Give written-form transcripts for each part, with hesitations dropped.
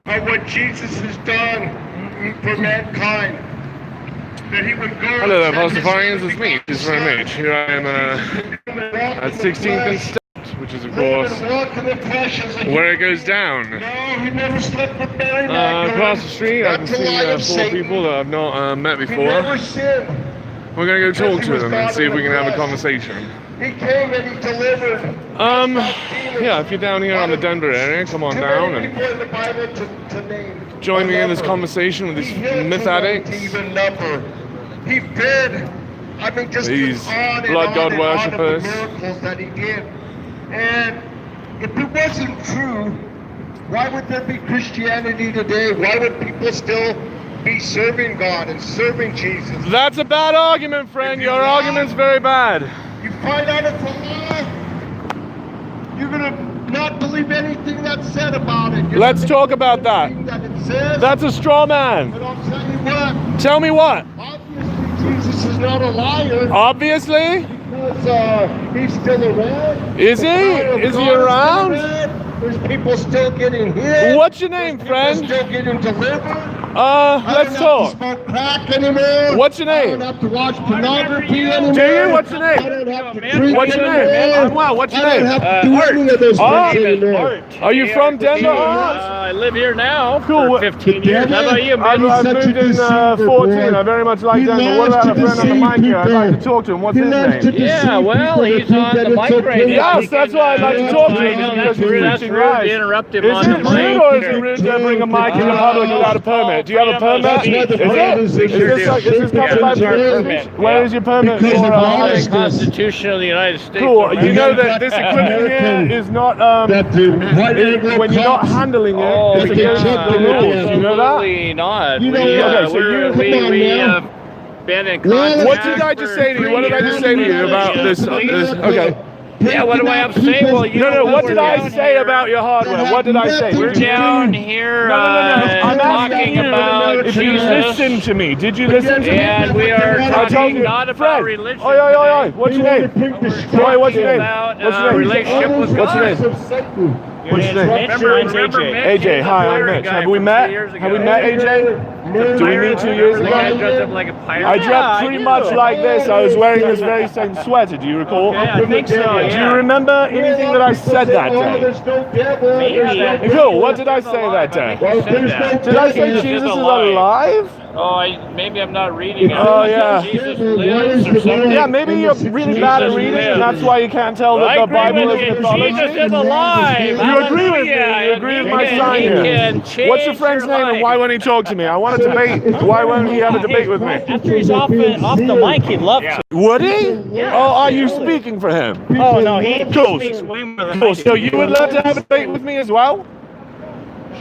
of what Jesus has done for mankind. That he would go. Hello there, Pastafarians, it's me, it's very much. Here I am at 16th and Stout, which is, of course, where it goes down. No, he never slept with Mary across the street, I can see 4 people that I've not met before. We're going to go talk to them and see if we can have a conversation. He came and he delivered. Yeah, if you're down here on the Denver area, come on down and join me in this conversation with these myth addicts. He fed, I mean, just these blood god worshippers. Miracles that he did. And if it wasn't true, why would there be Christianity today? Why would people still be serving God and serving Jesus? That's a bad argument, friend. Your argument's very bad. You find out it's a lie, you're going to not believe anything that's said about it. Let's talk about that. That's a straw man. But I'll tell you what. Tell me what? Obviously, Jesus is not a liar. Obviously? Because he's still around. Is he? Is he around? There's people still getting hit. What's your name, friend? People still getting delivered. Let's talk. I don't have to smoke crack anymore. What's your name? I don't have to watch pornography anymore. Do you? What's your name? I don't have to drink What's your anymore. name? Wow, what's your I name? don't have to do any of those things anymore. Are you from Denver? I live here now Cool. for 15 years. How about you, man? I've moved in 14. I very much like Denver. What about a friend on the mic here? I'd like to talk to him. What's his name? Yeah, well, he's on the mic right now. Yes, that's why I'd like to talk to him. Because he's preaching right. Is it rude or is it rude to bring a mic in the public without a permit? Do you have a permit? Is this covered by permit? Where is your permit for? The Constitution of the United States. Cool. You know that this equipment here is not, when you're not handling it, it's against the rules. You know that? Absolutely not. You know, We come on have been in contact. What did I just say to you? What did I just say to you about this? Okay. Yeah, what do I have to say? Well, you No, what did I say about your hardware? What did I say? We're down here I'm talking about if you Jesus. listen to me. Did you listen to me? And we are talking not about Fred. religion. Oi. What's your name? Oi, what's your name? About What's your name? relationship with What's your God. name? What's your name? Remember Mitch? AJ, hi, I'm Mitch. Have we met? Have we met, AJ? Did we meet 2 years The guy ago? dressed up like a pirate. I dressed pretty much like this. I was wearing this very same sweater. Do you recall? Okay, I think so, Do you yeah. remember anything that I said that day? Maybe. Cool. What did I say that day? Did I say Jesus is alive? Oh, maybe I'm not reading it. Oh, yeah. Jesus lives or something. Yeah, maybe you're really bad at reading, and that's why you can't tell that the Bible is mythology. Jesus is alive. You agree with me? You agree with my sign here? What's your friend's name, and why won't he talk to me? I want a debate. Why won't he have a debate with me? After he's off the mic, he'd love to. Would he? Yeah. Oh, are you speaking for him? Oh, no, he Cool. speaks way more than I Cool. do. So you would love to have a debate with me as well?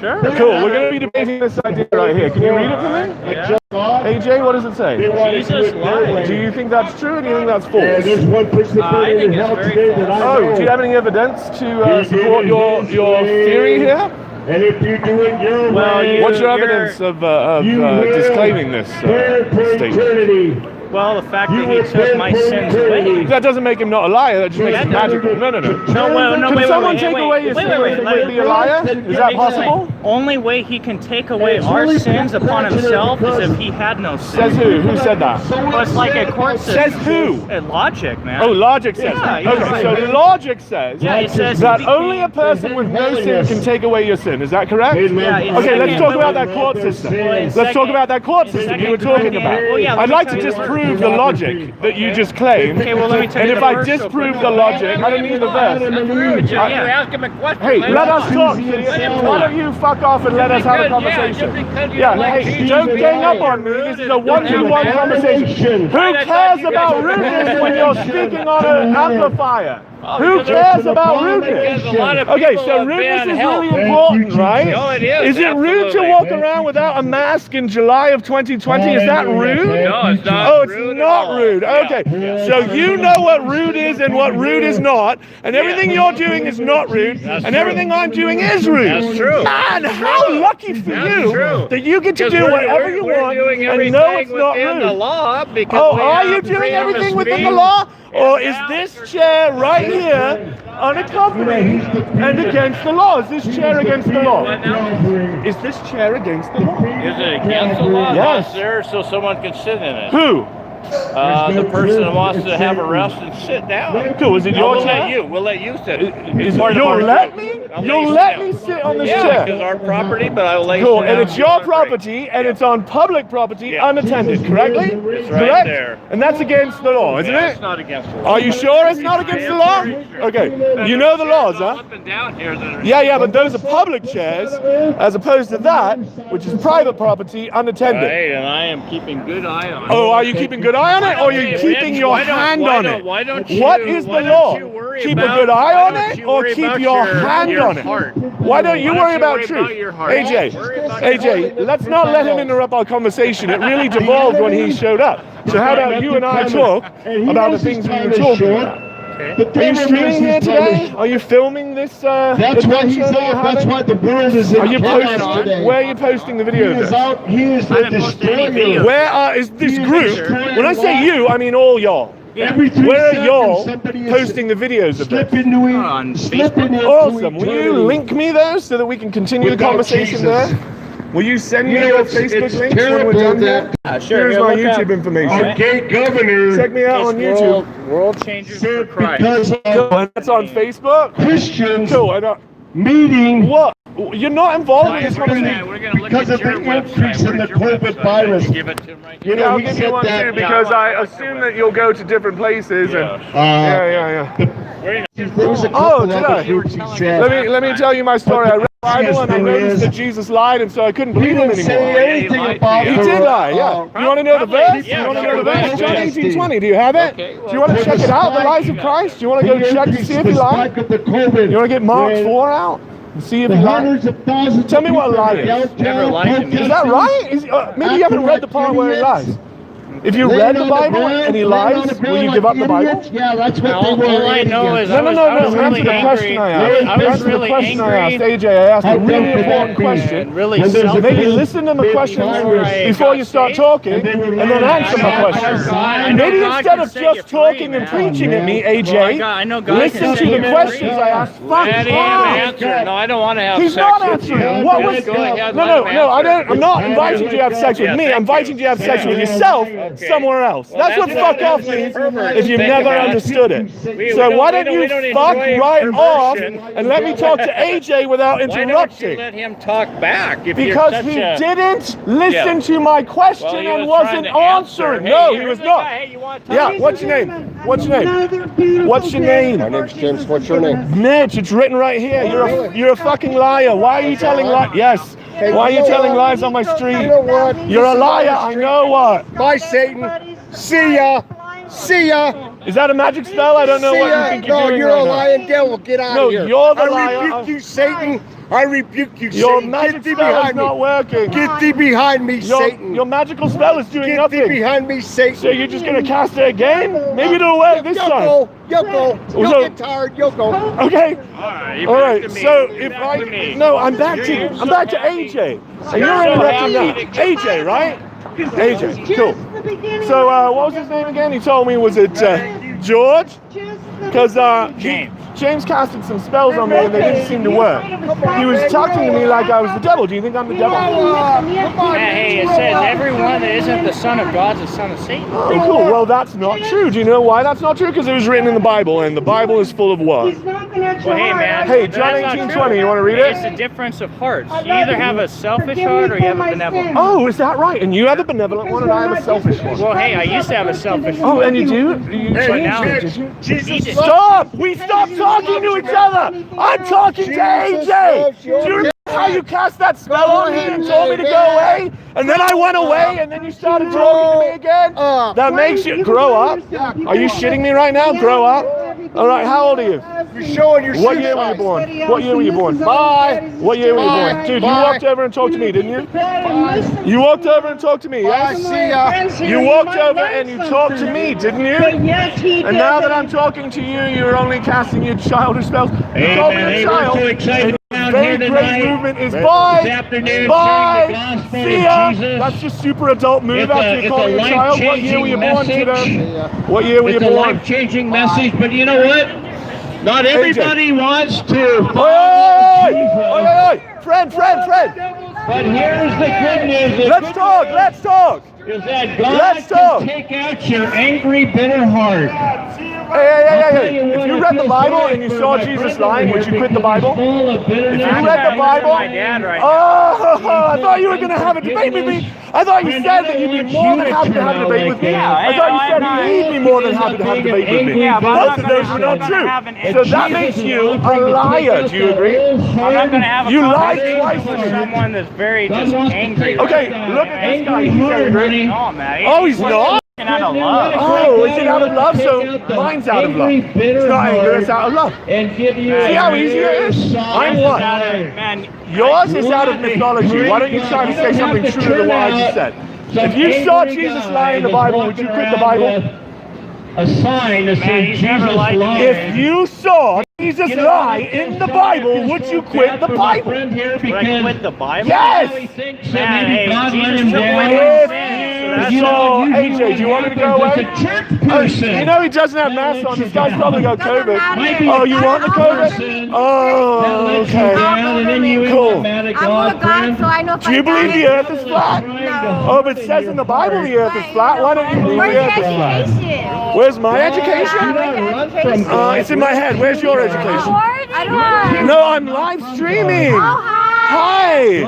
Sure. Cool. We're going to be debating this idea right here. Can you read it for me? Yeah. AJ, what does it say? Jesus lied. Do you think that's true, or do you think that's false? There's one person I burning think in it's hell very today that I false. Oh, know. do you have any evidence to support your theory here? And if you do it your Well, way, What's your evidence of disclaiming this statement? eternity. Well, the fact that he took my sins away. That doesn't make him not a liar. That just makes him magical. No. No, Can someone take away your sins and be a liar? Is that possible? Only way he can take away our sins upon himself is if he had no Says sins. who? Who said that? Well, it's like a court system. Says who? Logic, man. Oh, logic says. Yeah, Okay, right. so logic says Yeah, it says that he only a became- person with no sin can take away your sin. Is that correct? Yeah, it's Okay, let's second- talk about that court system. Let's talk about that court system you were talking about. Well, yeah, let I'd me like tell to you disprove the logic that you just claimed. Okay, well, let me tell And you if the I verse real disprove quick. the logic, I don't need the verse. You ask him a question. Hey, let us talk, idiot. Why don't you fuck off and let us have a conversation? Yeah, hey, don't gang up on me. This is a one-to-one conversation. Who cares about rudeness when you're speaking on an amplifier? Who cares about rudeness? Okay, so rudeness is really important, right? No, it is. Is it rude to Absolutely. walk around without a mask in July of 2020? Is that rude? No, it's not. Oh, it's rude at not all. rude. Yeah. Okay, so you know what rude is and what rude is not, and everything you're doing is not rude, and everything I'm doing is rude. That's true. Man, how lucky for you true. that you get to Because do whatever you we're want doing and know it's everything not within rude. the law because Oh, we are have you doing freedom of everything within the speech. law? Or is this chair right here unaccompanied and against the law? Is this chair against the law? Is this chair against the law? Is it against the law? Yes. It's there so someone can sit in it. Who? The person that wants to have a rest and sit down. Cool. Is it your We'll chair? let you. We'll let you sit. You'll let me? You'll let me sit on this Yeah, because chair? our property, but I'll let you Cool. sit And down. it's your property, and it's on public property, Yeah. unattended, correctly? It's right Correct? there. And that's against the law, isn't Yeah, it? it's not against the law. Are you sure it's not against the law? Okay. You know the laws, huh? Up and down here that are Yeah, but those are public chairs, as opposed to that, which is private property, unattended. right, and I am keeping good eye on it. Oh, are you keeping good eye on it, or are you keeping your hand on it? Why don't you? What is the law? Keep a good eye on it, or keep your hand on it? Why don't you worry about truth? AJ, let's not let him interrupt our conversation. It really devolved when he showed up. So how about you and I talk about the things we were talking about? Are you streaming here today? Are you filming this? That's why he's out. That's why the world is in Are you chaos posting? today. Where are you posting the He videos? is at? out. He is the destroyer. Where is this group? When I say you, I mean all y'all. Every 3 Where are seconds, y'all somebody is posting the videos of this? slipping into On slipping into Awesome. Will you eternity. link me there so that we can continue the Without conversation Jesus. there? Will you send me You know, your it's Facebook links when terrible we're done here? that Sure. Here's here, my look up YouTube information. our gay governor Check me out on YouTube. World Changers for said Christ. because Cool. of And that's on Facebook. Christians Cool. I don't. meeting What? You're not involved in this conversation. We're going to look because at of the your website. increase in the Where's your COVID website? virus. Give it to him right You here. know, I'll he give you said one that. too because I assume that you'll go to different places and. Yeah. There was a couple Oh, did other I? groups he said. Let me tell you my story. I read the Bible and I thing noticed is, that Jesus lied, and so I couldn't He believe him didn't anymore. say anything lied to about you. He did lie, yeah. You want to know the verse? yeah, You want to sure. know the verse? John Honesty. 18:20. Do you have it? Okay, well, Do you want to check it out? The lies of Christ? Do you want to go check to see if he lied? Of the COVID, You want to get Mark when 4 out and see if the he lied? hundreds of thousands Tell me of what a people lie is. downtown Never lied to me. Is that right? Maybe you haven't read the part where he lies. If you read the Bible and he lies, will you give up the Bible? Yeah, that's what All, they were. all I know is No. I was Answer really the question angry. I asked. I was Answer the really question I asked. angry. AJ, I asked a How really dumb could important that be? question. And really When there's a selfish. Maybe big- listen to my big questions virus. before you start talking, and then answer my questions. Maybe instead of just talking and preaching at me, AJ, I know God listen can to set the you questions free. I asked. Fuck Let him off. answer. No, I don't want to have He's sex not with you. answering. What was? Just go ahead, No, let him I answer. don't. I'm not inviting you to have sex with Yeah, me. thank I'm inviting you to have sex with yourself somewhere else. That's what fuck off means if you've never understood it. So why don't you fuck right off and let me talk to AJ without Why don't you interrupting? let him talk back? If you're Because such he a- didn't listen to my question Well, he and was wasn't trying to answer. answering. Hey, No, he here's was the not. guy. Hey, you want to Yeah, talk? what's your name? What's your name? What's your name? My name's James. What's your name? Mitch, it's written right here. You're a fucking liar. Why are you telling lies? Yes. Why are you telling lies on my street? You know what? You're a liar. I know what. Bye, Satan. See ya. See ya. Is that a magic spell? I don't know See what you ya. think you're No, doing you're right a now. lying devil. Get out No, of here. you're the I liar. rebuke you, Satan. I rebuke you, Your Satan. magic Get thee spell is behind not me. working. Get thee behind me, Satan. Your magical spell is doing Get thee nothing. behind me, Satan. So you're just gonna cast it again? Maybe it'll work this You'll time. go. You'll go. You'll So- get tired. You'll go. Okay. All All right. So if I'm back to AJ, and you're interrupting now. AJ, right? AJ. Cool. So what was his name again? He told me was it George? Because James casted some spells on me and they didn't seem to work. He was talking to me like I was the devil. Do you think I'm the devil? Hey, it says everyone that isn't the son of God is the son of Satan. Oh, cool. Well, that's not true. Do you know why that's not true? Because it was written in the Bible, and the Bible is full of what? Well, hey, man. Hey, John that's not 18:20, true. you wanna read It's it? the difference of hearts. You either have a selfish heart or you have a benevolent. Oh, is that right? And you have a benevolent one, and I have a selfish one. Well, hey, I used to have a selfish Oh, one. and you do? You But changed now- it, did you? Jesus. Stop! We stopped talking to each other! I'm talking to AJ! Do you remember how you cast that spell on me and told me to go away? And then I went away and then you started talking to me again? That makes you grow up? Are you shitting me right now? Grow up? Alright, how old are you? You're showing your What shoe year were you size. born? What year were you born? Bye. What year were you born? Bye. Dude, you Bye. walked over and talked to me, didn't you? You walked over and talked to me, I yes? see ya. You walked over and you talked to me, didn't you? And now that I'm talking to you, you're only casting your childish spells. You called me a child. very great movement is bye. See ya. That's just super adult move after you call your child. What year were you born, kiddo? What year were you born? It's a life-changing message, but you know what? Not everybody wants to follow Jesus. Friend. But here's the good news. Let's talk. Is that God can take out your angry, bitter heart. Hey. If you read the Bible and you saw Jesus lying, would you quit the Bible? If you read the Bible, my dad right now. I thought you were going to have a debate with me. I thought you said that you'd be more than happy to have a debate with me. I thought you said he'd be more than happy to have a debate with me. Both of those are not true. So that makes you a liar. Do you agree? I'm not going to have a You lied conversation twice. with someone that's very just angry. Okay, look at this guy. He's angry. No, man. Oh, he's not? Out of love. Oh, is it out of love? So mine's out of love. It's not anger, it's out of love. See how easy it is? I'm what? Man, yours is out of mythology. Why don't you try to say something true to what I just said? If you saw Jesus lie in the Bible, would you quit the Bible? A sign that says Jesus lied. If you saw Jesus lie in the Bible, would you quit the Bible? would I quit the Bible? Yes! Man, hey, God let Jesus him took down. away If my sins, so you that's saw AJ, do you want me to go away? person. You know he doesn't have masks on. This guy's probably got COVID. matter. Oh, you want the COVID? Oh, okay. Cool. I'm with God, so I know if Do you believe the earth is flat? No. Oh, but it says in the Bible the earth is flat. Why don't you believe the earth is flat? Education. Where's my education? It's in my head. Where's your education? I don't know. No, I'm live streaming. Hi.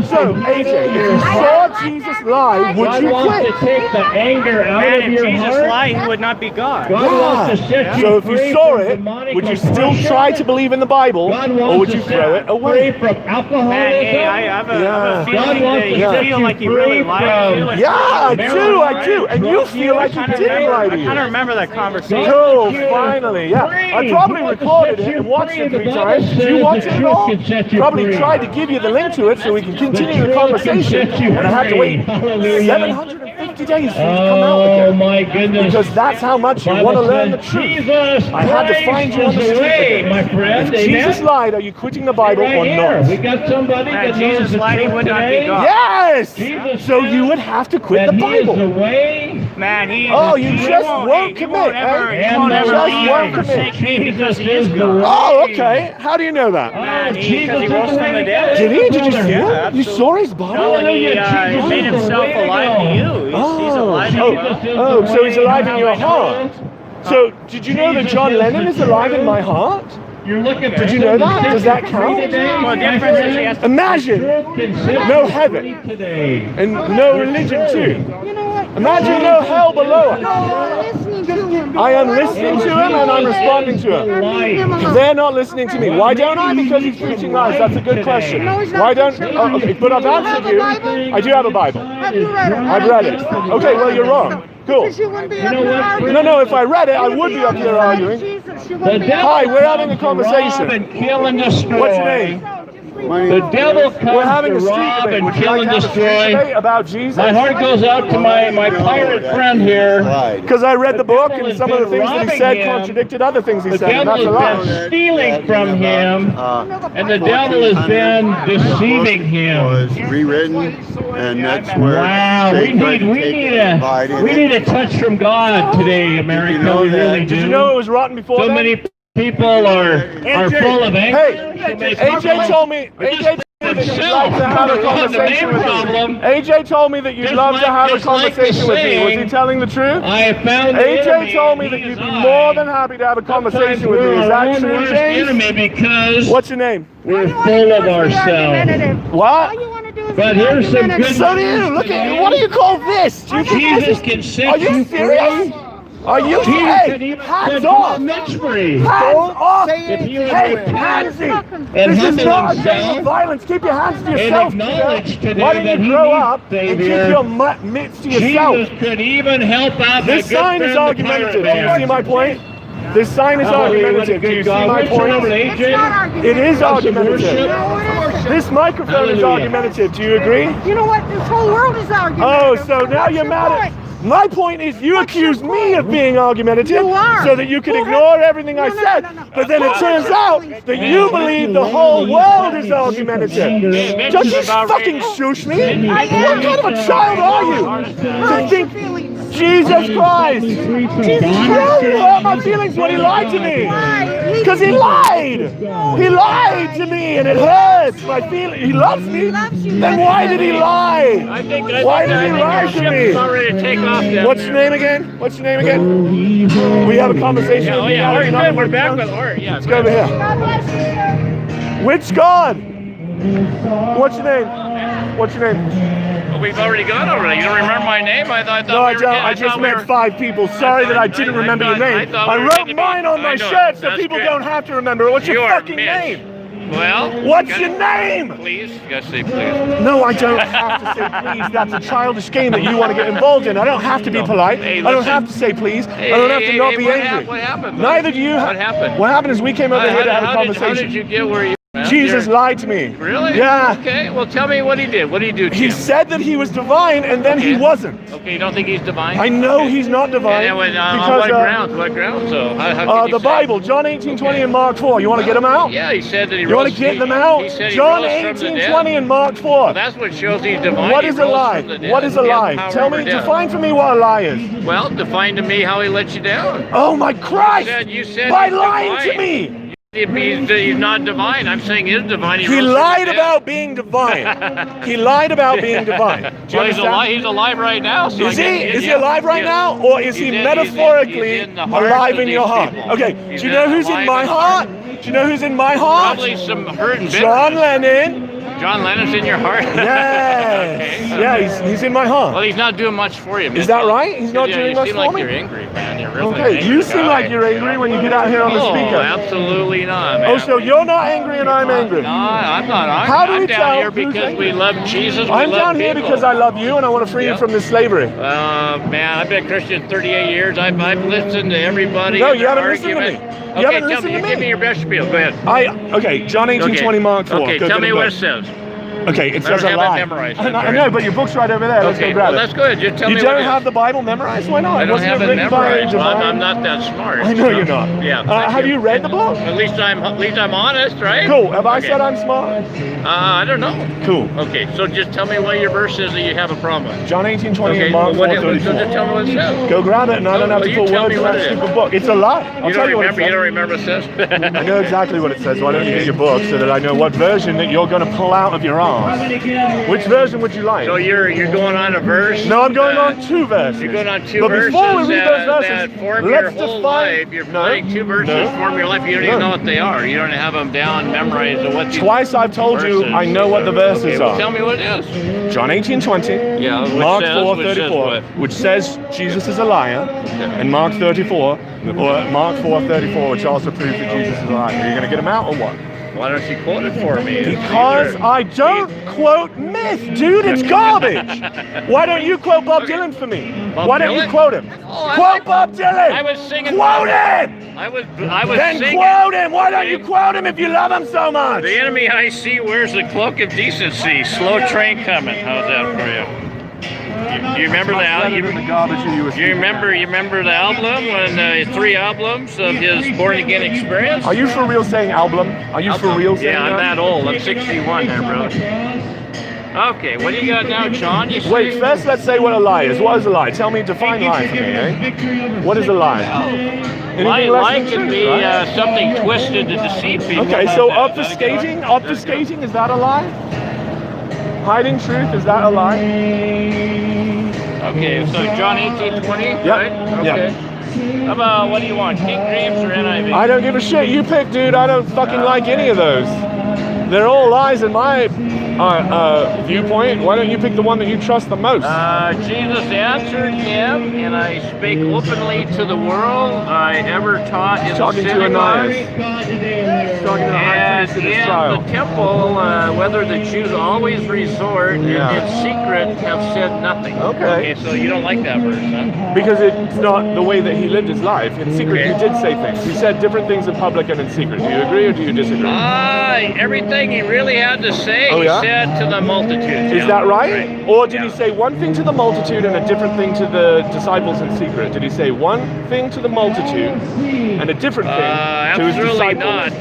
So, AJ, if you saw Jesus lie, would you wants to quit? take the anger out Man, of if your Jesus heart. lied, he would not be God. God wants to set you So if you free saw from it, demonic would you still oppression. try to believe in the Bible, God or wants would to you set throw it you away? free from alcoholism. Man, hey, I have a Yeah. feeling God wants that to you set feel you like you really free lied to you. from- Yeah, I do. And you feel like you didn't lie to I you. kind of remember that conversation. Cool, finally, yeah. I probably recorded it and watched it 3 times. Did you watch it at all? Probably tried to give you the link to it so we can continue the conversation, and I had to wait 750 days for it to come out Oh again. my goodness. Because that's how much you want to learn the truth. Jesus I had to find you on the Christ is street way, again. my friend. If Jesus lied, are you quitting the Bible right or here. not? We got somebody Man, that Jesus knows the lied, he truth would not be today. God. Yes! Jesus So said you would have to quit that the he is the Bible. way. Man, he. Oh, you he just won't, won't he won't commit, ever, eh? he And won't the ever just leave won't or commit. forsake me because he Jesus is is God. the Oh, okay. How do you know that? Man, Jesus because he is rose the from the way. dead. Did he? Did you see Yeah, it? You saw his body? No, he Jesus made is the himself way to alive go. to you. He's alive in you. Oh, so he's alive in your heart. So, did you know that John Lennon is alive in my heart? You're looking Did you know that? Does that count? Well, the difference is he has to Imagine no heaven today. and no religion too. You know what? Imagine no hell below us. I'm listening to him. I am listening to him and I'm responding to him. Leave him alone. They're not listening to me. Why don't I? Because he's preaching lies. That's a good question. Why don't? Oh, okay, but I've answered you. I do have a Bible. Have you read it? I've read it. Okay, well you're wrong. Cool. Because you wouldn't be up here arguing. No, if I read it, I would be up here arguing. Jesus, you wouldn't be Hi, we're having a Rob conversation. and kill and destroy. What's your name? The devil comes We're having to a street rob debate. and Would you kill like and to have a street destroy. debate about Jesus? My heart goes out to my pirate friend here. Because I read the book and some of the things that he said contradicted other things he The said, and devil that's a has lie. been stealing from him, and the devil has been deceiving him. Was rewritten, and that's where Wow, they we tried to take it and divide it. need a touch from God today, America. know We that? really do. Did you know it was rotten before So that? many people are full of anger. Hey, AJ told me that you'd like to have a conversation with me. AJ told me that you'd love to have a conversation with me. Was he telling the truth? I found the AJ enemy, told me and that he you'd is be I. more than happy to have a conversation with me. Is that true, worst James? enemy because What's your name? we're full of ourselves. What? All you want to do is But be here's some argumentative. good So do you. Look at what do you call this? Do you think Jesus this is- can set Are you you serious? free. Are you Jesus can hey, even hands set off! you free. Hands off! If you Hey, would handsy! and This is humble not a game himself of violence. Keep your hands to and yourself. acknowledge kiddo. today Why don't that you he grow needs up and keep Savior. your mitts to yourself? Jesus could even help out This my good sign is friend, the argumentative. pirate Do you man. see my point? This sign is argumentative. Do you see my It's point? not argumentative. It is Worship. argumentative. No, it isn't. This microphone is Hallelujah. argumentative. Do you agree? You know what? This whole world is arguing. Oh, so now you're mad at My point is, you accuse me of being argumentative You are. so that you can Who ignore has- everything I No, no, said. no, no, no. But then it turns out that you believe the whole world is argumentative. Don't you fucking shush me? What kind of a child are you? To think Jesus Christ. Jesus Christ hurt my feelings when he lied to me. Because he lied. He lied to me and it hurts my feelings. He loves me. Then why did he lie? Why did he lie to me? Ready to take off then. What's your name again? What's your name again? We have a conversation. Oh yeah, Art, good. We're back with Art. Yeah. Let's go over here. Which God? What's your name? What's your name? Well, we've already gone over that. You don't remember my name? I thought. No, I we were- don't. yeah, I just thought met we were- 5 people. Sorry that I didn't remember your name. I wrote mine on my shirt so people don't have to remember it. What's your fucking name? Well. What's your name? Please. You gotta say please. No, I don't have to say please. That's a childish game that you want to get involved in. I don't have to be polite. Hey, I don't listen. have to say please. Hey, I don't have to not be what angry. What happened? bud? Neither do you. What happened? What happened is we came over here to have a How did conversation. you get where you? Man? Jesus lied to me. Really? Yeah. Okay. Well, tell me what he did. What did he do to He you? said that he was divine, and then he Okay. wasn't. Okay. You don't think he's divine? I know Okay. he's not divine And on because what grounds? What grounds? So how can you the say? Bible, John 18:20 and Mark 4. You want to get them out? Yeah, he said that he You want rose. to get them out? He said John he rose from the 18:20 dead. and Mark 4. Well, that's what shows he's divine. What He is a rose lie? from the dead. What is a He has lie? power Tell over me, death. define for me what a lie is. Well, define to me how he let you down. Oh my Christ! You said By he's lying divine. to me! He's not divine. I'm saying he's divine. He rose from the lied dead. about being divine. He lied about being divine. Do you Well, he's understand? alive. He's alive right now. So Is I he? guess- Is he yeah, alive right yeah. now, or is he He's in- metaphorically he's in the hearts alive of in your these heart? people. Okay. He's Do you know who's in alive my in- heart? Do you know who's in my heart? Probably some hurt and John bitterness. Lennon. John Lennon's in your heart. Yes. Okay. Yeah, he's in my heart. Well, he's not doing much for you. Is that right? He's not doing much You seem for like me? you're angry, man. You're really Okay, angry you seem guy. like you're angry when you get out here on the Oh, speaker. absolutely not, man. Oh, so you're not angry and I'm angry. No, I'm not. How do I'm we down tell here who's because angry? we love Jesus. We I'm love down here people. because I love you and I want to free you Yeah. from this slavery. Man, I've been a Christian 38 years. I've listened to everybody. No, and you their haven't listened to me. arguments. You Okay, haven't tell listened me. to Give me. me your best spiel. Go ahead. Okay, John 18:20 Mark 4. Okay, Go tell get me a what book. it says. Okay, it I says don't a have it lie. memorized. I know, but your book's right over there. Let's Okay, go grab well, it. that's good. Just tell You me don't what it have is. the Bible memorized? Why not? I don't Wasn't have it it written by memorized. Well, divine- I'm not that smart. I know you're not. Yeah. Have thank you read the book? At least I'm honest, right? Cool. Have I Okay. said I'm smart? I don't know. Cool. Okay, so just tell me what your verse is that you have a problem with. John 18:20 Okay, and Mark well, so just 4:34. tell me what it says. Go grab it, and I don't No, have well, to you put tell words me in what that it is. stupid book. It's a lie. I'll You tell don't you what it remember? You don't says. remember what it says? I know exactly what it says. Why don't you get your book so that I know what version that you're going to pull out of your arm? Which version would you like? So you're going on a verse? No, I'm going on 2 verses. You're going on 2 But verses before we read those verses, that form your let's whole define- life. You're No, letting 2 verses no, form your life. You don't no. even know what they are. You don't have them down memorized of what these Twice I've told you verses I know what the verses Okay, well, are. tell me what it is. John 18:20, Yeah, which Mark says- 4:34, which says Jesus is a liar, and Mark 34, or Mark 4:34, which also proves that Jesus is a liar. Are you going to get them out or what? Why don't you quote it for me? Because I don't quote myth, dude. It's garbage. Why don't you quote Bob Dylan for me? Bob Why don't you Dylan? quote him? Oh, I Quote like- Bob Dylan. I was singing. Quote him. I was Then singing. quote him. Why don't you quote him if you love him so much? The enemy I see wears the cloak of decency. Slow train coming. How's that for you? You remember that? You remember the album when 3 albums of his born again experience? Are you for real saying album? Are you for real saying Yeah, I'm that old. I'm 61 there, bro. Okay, what do you got now, John? You Wait, say- first let's say what a lie is. What is a lie? Tell me, define lie for me, eh? What is a lie? Anything less Lie than can truth, be right? something twisted to deceive people. Okay, so obfuscating, is that a lie? Hiding truth, is that a lie? Okay, so John 18:20, Yep, right? yep. Okay. How about, what do you want, King James or NIV? I don't give a shit. You pick, dude. I don't fucking like any of those. They're all lies in my viewpoint. Why don't you pick the one that you trust the most? Jesus answered him, and I spake openly to the world. I ever taught in the Talking to synagogue. Ananias. Talking to the high And priest in his in trial. the temple, whether the Jews always resort Yeah. and in secret have said nothing. Okay. So you don't like that verse, huh? Because it's not the way that he lived his life. In secret, Okay. he did say things. He said different things in public and in secret. Do you agree or do you disagree? Everything he really had to say, Oh, he yeah? said said to the multitude. Is that right? Or did he say one thing to the multitude and a different thing to the disciples in secret? Did he say one thing to the multitude and a different thing to his Absolutely disciples? not.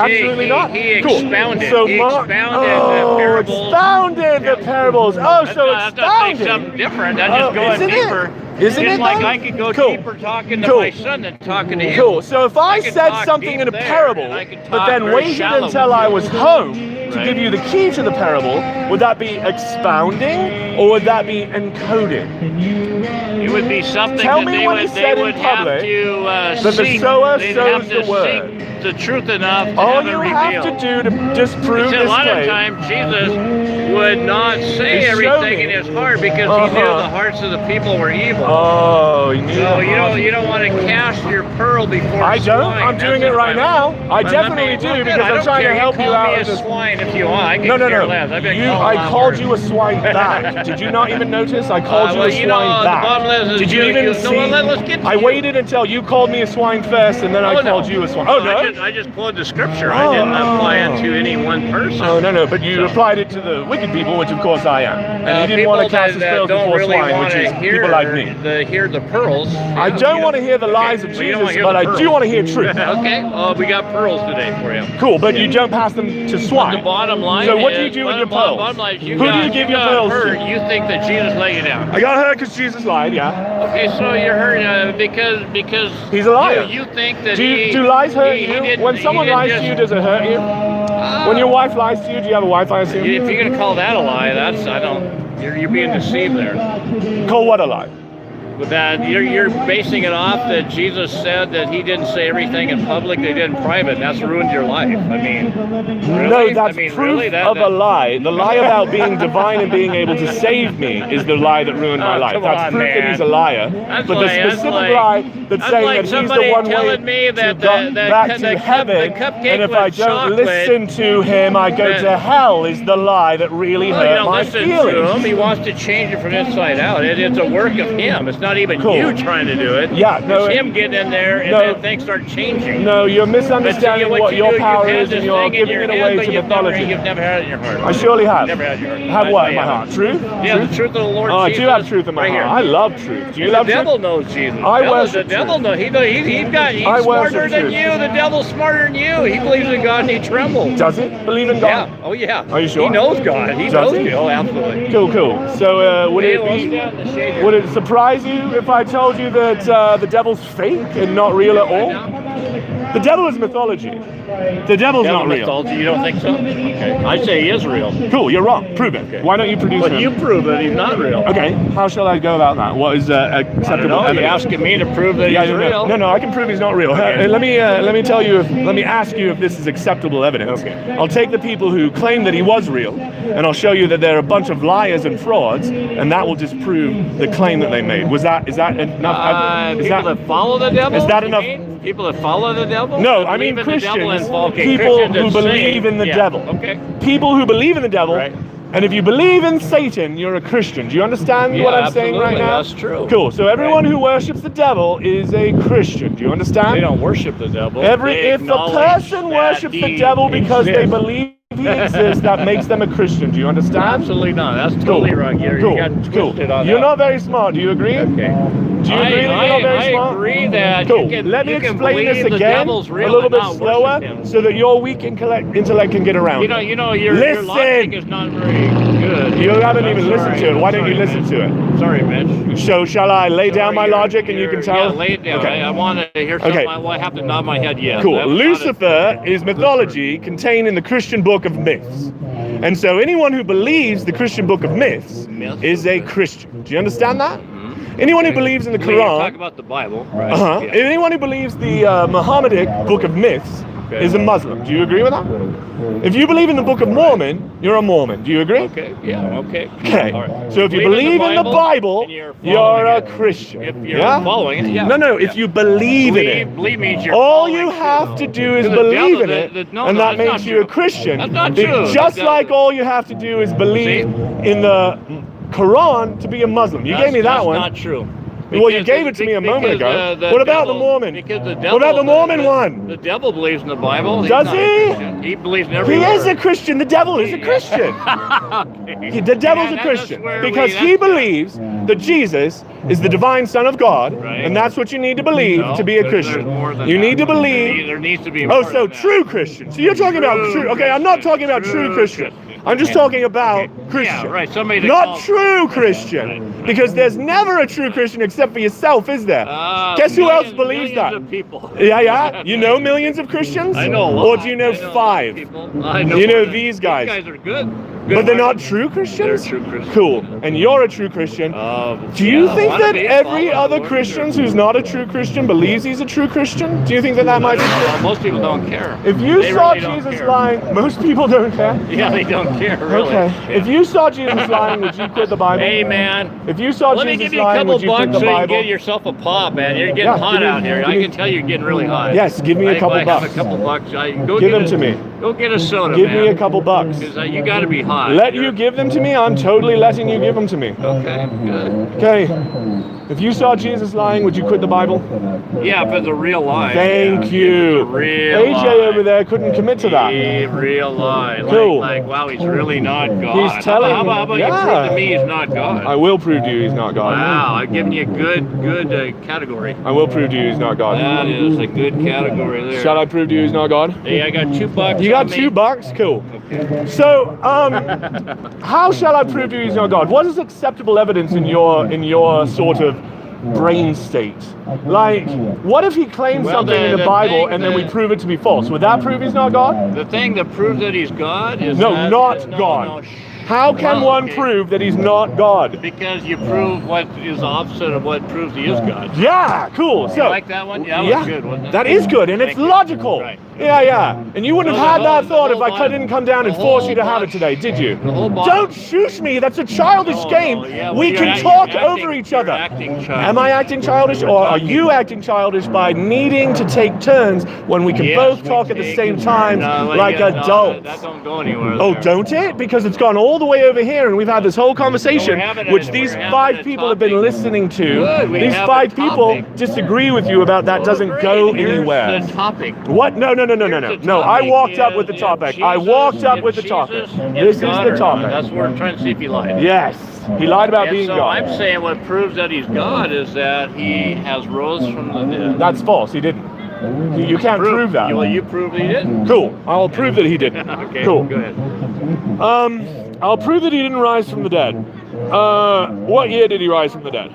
Absolutely not. He Cool. expounded. So He Mark, expounded the parables. expounded the parables. Oh, so That's not saying expounded. something different. That's just going isn't deeper. it? Isn't Just it like though? I could go Cool. deeper talking to Cool. my son than talking to you. Cool. So if I can said talk something deep in a there, parable, and I can but talk then very waited shallow until with I you. was home to Right. give you the key to the parable, would that be expounding or would that be encoding? It would be something Tell that me they what would, he said they would in have public, to that the seek. sower They'd sows have to the word. seek the truth enough to All have you it have revealed. to do to disprove See, a this lot of claim. times Jesus would not say Show everything me. in his heart because he knew the hearts of the people were evil. Oh, you knew So that. you don't want to cast your pearl before I don't. swine. I'm doing That's it right what now. I But definitely let me- do well, because I I'm don't trying care. to help you call out me of a this. swine if you want. I can No. care less. I've been called I a lot called worse. you a swine back. Did you not even notice? I called you well, a you swine know, back. the bottom line is Did you you- even you- no, see? well, let's get to I you. waited until you called me a swine first, and then I called you a swine. Oh no. I just quoted the scripture. I didn't apply it to any one person. Oh no, but you So- applied it to the wicked people, which of course I am, and you didn't people want to cast his that pearls don't before really swine, want which to is hear people like me. hear the pearls. I don't want to hear the lies of Well, you don't wanna Jesus, hear but the I pearls. do want to hear truth. Okay, we got pearls today for you. Cool, but you don't pass them to swine. The bottom line So what do you is- do with your bottom pearls? line is Who do you give your got pearls hurt. to? You think that Jesus let you down. I got hurt because Jesus lied, yeah. Okay, so you're hurt because He's a liar. You think that Do lies hurt he you? didn't- When he someone didn't lies to you, does it hurt you? When your wife lies to you, do you have a wife, I assume? If you're gonna call that a lie, you're being deceived there. Call what a lie? With that, you're basing it off that Jesus said that he didn't say everything in public, they did in private. That's ruined your life. I mean, really? No, that's I mean, proof really? of a lie. The lie about being divine and being able to save me is the lie that ruined my life. come That's on, proof that man. he's a liar. That's But like- the that's specific like- lie that's that's saying like that he's the somebody one way telling me to that go the back cu- to the heaven, cupcake and if I with don't chocolate- listen to him, I go to hell is the lie that really Well, you hurt don't my listen feelings. to him. He wants to change it from inside out. It's a work of him. It's not even Cool. you trying to do it. Yeah, no, It's him getting in there and no. then things start changing. No, you're But misunderstanding see, what you your do, power you've had is, and this you're thing in giving your it head, away but to you've mythology. Never had it in your heart. I surely have. Never had your heart. Have I- what I in my have. heart? Truth? Yeah, Truth? the truth of the Lord Oh, I Jesus. do have truth in my right heart. here. I love truth. Do you The love devil truth? knows Jesus. I The worship devil truth. knows. He's I worship smarter than truth. you. The devil's smarter than you. He believes in God and he trembles. Does it believe in God? Yeah. Oh yeah. Are you sure? He knows God. He Does knows he? you. Oh, absolutely. Cool. So would Hey, it well, be? stand in the shade here. Would it surprise you if I told you that the devil's fake and not real at all? The devil is mythology. The devil's Devil not real. mythology, you don't think so? Okay. I say he is real. Cool, you're wrong. Prove it. Okay. Why don't you produce But him? you prove that he's not real. Okay, how shall I go about that? What is I don't acceptable know. You're evidence? asking me to prove that he's real. No, I can prove he's not real. Okay. Let me tell you. Let me ask you if this is acceptable evidence. Okay. I'll take the people who claim that he was real, and I'll show you that they're a bunch of liars and frauds, and that will disprove the claim that they made. Is that enough? People that follow the devil? Is that you enough? mean? People that follow the devil? No, That I mean believe in the devil Christians. and okay, People Christians who that believe say- in the yeah, devil. Okay. People who believe in the devil. Right. And if you believe in Satan, you're a Christian. Do you understand Yeah, what I'm saying right absolutely. now? That's true. Cool. So everyone Right. who worships the devil is a Christian. Do you understand? They don't worship the devil. If They a acknowledge person that worships the he devil because they exists. believe he exists, that makes them a Christian. Do you understand? Absolutely not. That's Cool. totally wrong. You got twisted on You're that. not very smart. Do you agree? Okay. Do you agree that you're not very I smart? agree that Cool. you can, Let me you can explain this believe the again devil's a real little and bit not slower worship him. so that your weak intellect can get around. You know, your Listen. logic is not very good. You haven't I'm even listened sorry. to it. Why don't you Sorry, listen Mitch. to it? Sorry, Mitch. So shall I lay down my Sorry, logic and you can tell? Yeah, lay it down. Okay. I want to hear something. Okay. I have to nod my head yes. Cool. That's not Lucifer is mythology contained in the Christian book of myths. And so anyone who believes the Christian book of myths is a Christian. Do you understand that? Anyone who believes in the We talk Quran, about the Bible, right? uh-huh. Yeah. Anyone who believes the Muhammadic book of myths is a Muslim. Do you agree with that? If you believe in the Book of Mormon, you're a Mormon. Do you agree? Okay. Yeah. Okay. Okay. All right. So if you believe in the Bible, and you're you're following a it. Christian. If you're Yeah? following it, yeah. No. Yeah. If you believe in it. Believe means you're All following you it. have to do is The believe devil- in it, no, and that that's not makes you a true. Christian. That's not true. Just That- like all you have to do is believe in the Quran to be a Muslim. You gave me that one. That's not true. Well, you gave it to me a moment ago. What about the Mormon? Because the devil, What about the Mormon one? The devil believes in the Bible. He's Does not a he? Christian. He believes in every He word. is a Christian. The devil is a Christian. The devil's a that's Christian where because he believes that Jesus is the divine Son of God, Right. and that's what you need to believe No, to be a there's Christian. more than You that. need to believe. There needs to be Oh, more so than that. true Christian. So you're talking about true. Okay, I'm not talking about true Christian. I'm just talking about Christian. Yeah, right. Somebody that Not calls- true Christian. Because there's never a true Christian except for yourself, is there? Guess who else believes that? Of people. Yeah. You know millions of Christians? I know a lot. Or do you know I a lot of 5? people. I know You know more than- these guys. These guys are good. But they're not hearted. true Christians? They're true Christians. Cool. And you're a true Christian. Do you yeah, think wanna that be, every follow other the Lord, Christian sure. who's not a true Christian believes he's a true Christian? Do you think that might be true? Well, most people don't care. If you They saw really don't Jesus care. lying, most people don't care. Yeah, they don't care, really. Okay. Yeah. If you saw Jesus lying, would you quit the Bible? Hey, man. If you saw Let me Jesus give you a lying, couple would you quit bucks the so you can Bible? get yourself a pop, man. You're getting Yeah, hot give me- out here. give I me- can tell you're getting really hot. Yes, give me a couple I have bucks. a couple bucks. Go Give get them to me. Go get a soda, Give man. me a couple bucks. Because you got to be hot. Let you give them to me? I'm totally letting you give them to me. Okay, good. Okay. If you saw Jesus lying, would you quit the Bible? Yeah, if it's a real lie. Thank yeah. you. It's a real AJ lie. over there couldn't commit to that. A real lie. Cool. Like, wow, he's really not God. He's telling- How about you yeah. prove to me he's not God? I will prove to you he's not God. Wow, I've given you a good category. I will prove to you he's not God. That is a good category there. Shall I prove to you he's not God? Hey, I got $2. You got on me. $2? Cool. Okay. So, how shall I prove to you he's not God? What is acceptable evidence in your sort of brain state? Like, what if he claims Well, something in the the Bible thing and then we that- prove it to be false? Would that prove he's not God? The thing that proves that he's God is No, that, not no, God. no, How can Well, one okay. prove that he's not God? Because you prove what is opposite of what proves he is God. Yeah, cool. You So, like that one? Yeah, that was good, wasn't it? That is good, and it's Thank you. logical. Right. Yeah. And you wouldn't No, have had the whole- that thought the if I whole didn't come down and the force whole you to have it bunch- today, did you? the whole bunch- Don't shush me. That's a childish No, game. no, yeah, well, we you're can act- talk you're over acting- each you're other. acting childish. Am I acting childish, or are you acting childish by needing to take turns when we can Yes, both we talk at the take same turns. time No, like yeah, no, adults? that don't go anywhere. Oh, there. don't it? Because it's gone all the way over here, and we've had this whole conversation, No, we're having which a- these we're having 5 a people have been topic. listening to. Good, we These have 5 a people topic. disagree with you about that. Doesn't Great, go here's anywhere. The topic. What? No. Here's the No, I topic. walked up with the If topic. Jesus- I walked up if with the topic. Jesus This is God the or not, topic. That's what we're trying to see if he lied. Yes, he lied about And being so God. I'm saying what proves that he's God is that he has rose from the dead. That's false. He didn't. You can't prove that. Well, you proved he didn't. Cool. I'll prove that he didn't. Okay, Cool. go ahead. I'll prove that he didn't rise from the dead. What year did he rise from the dead?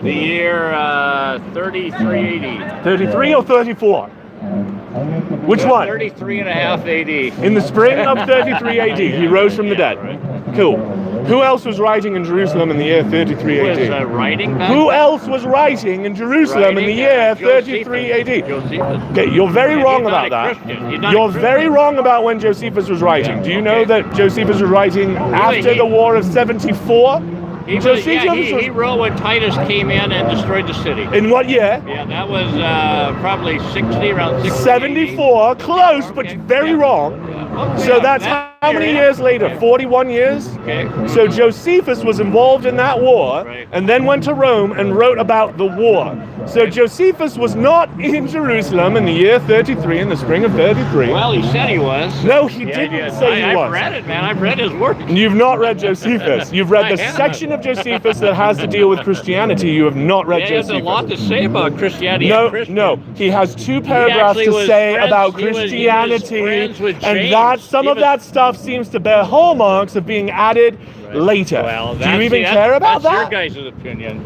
The year 3380. 33 or 34? Which one? 33 and a half AD. In the spring of 33 AD, he rose from the dead. Cool. Who else was writing in Jerusalem in the year 33 Who was AD? writing back Who then? else was writing in Jerusalem in the year 33 AD? Josephus. Okay, you're very And wrong he's about not a that. Christian. He's not a You're Christian. very wrong about when Josephus was writing. Do you know Okay. that Josephus was writing after he- the War of 74? He, was, Josephus yeah, was- he wrote when Titus came in and destroyed the city. In what year? Yeah, that was probably 60, around 60. 74, close, but Okay. very Yeah. wrong. Okay, So that's that how many year, years later? Okay. 41 years? Okay. So Josephus was involved in that war, Right. and then went to Rome and wrote about the war. So Josephus was not in Jerusalem in the year 33, in the spring of 33. Well, he said he was. No, he Yeah, didn't yeah. say he I've was. read it, man. I've read his work. You've not read Josephus. You've read I the haven't. section of Josephus that has to deal with Christianity. You have not read Yeah, he has a lot Josephus. to say about Christianity No, and Christians. no. He has 2 paragraphs actually to was say friends- about he was Christianity, friends with and James. that some He of was- that stuff seems to bear hallmarks of being added later. Well, Do you even that's- care about that's that? your guys' opinion.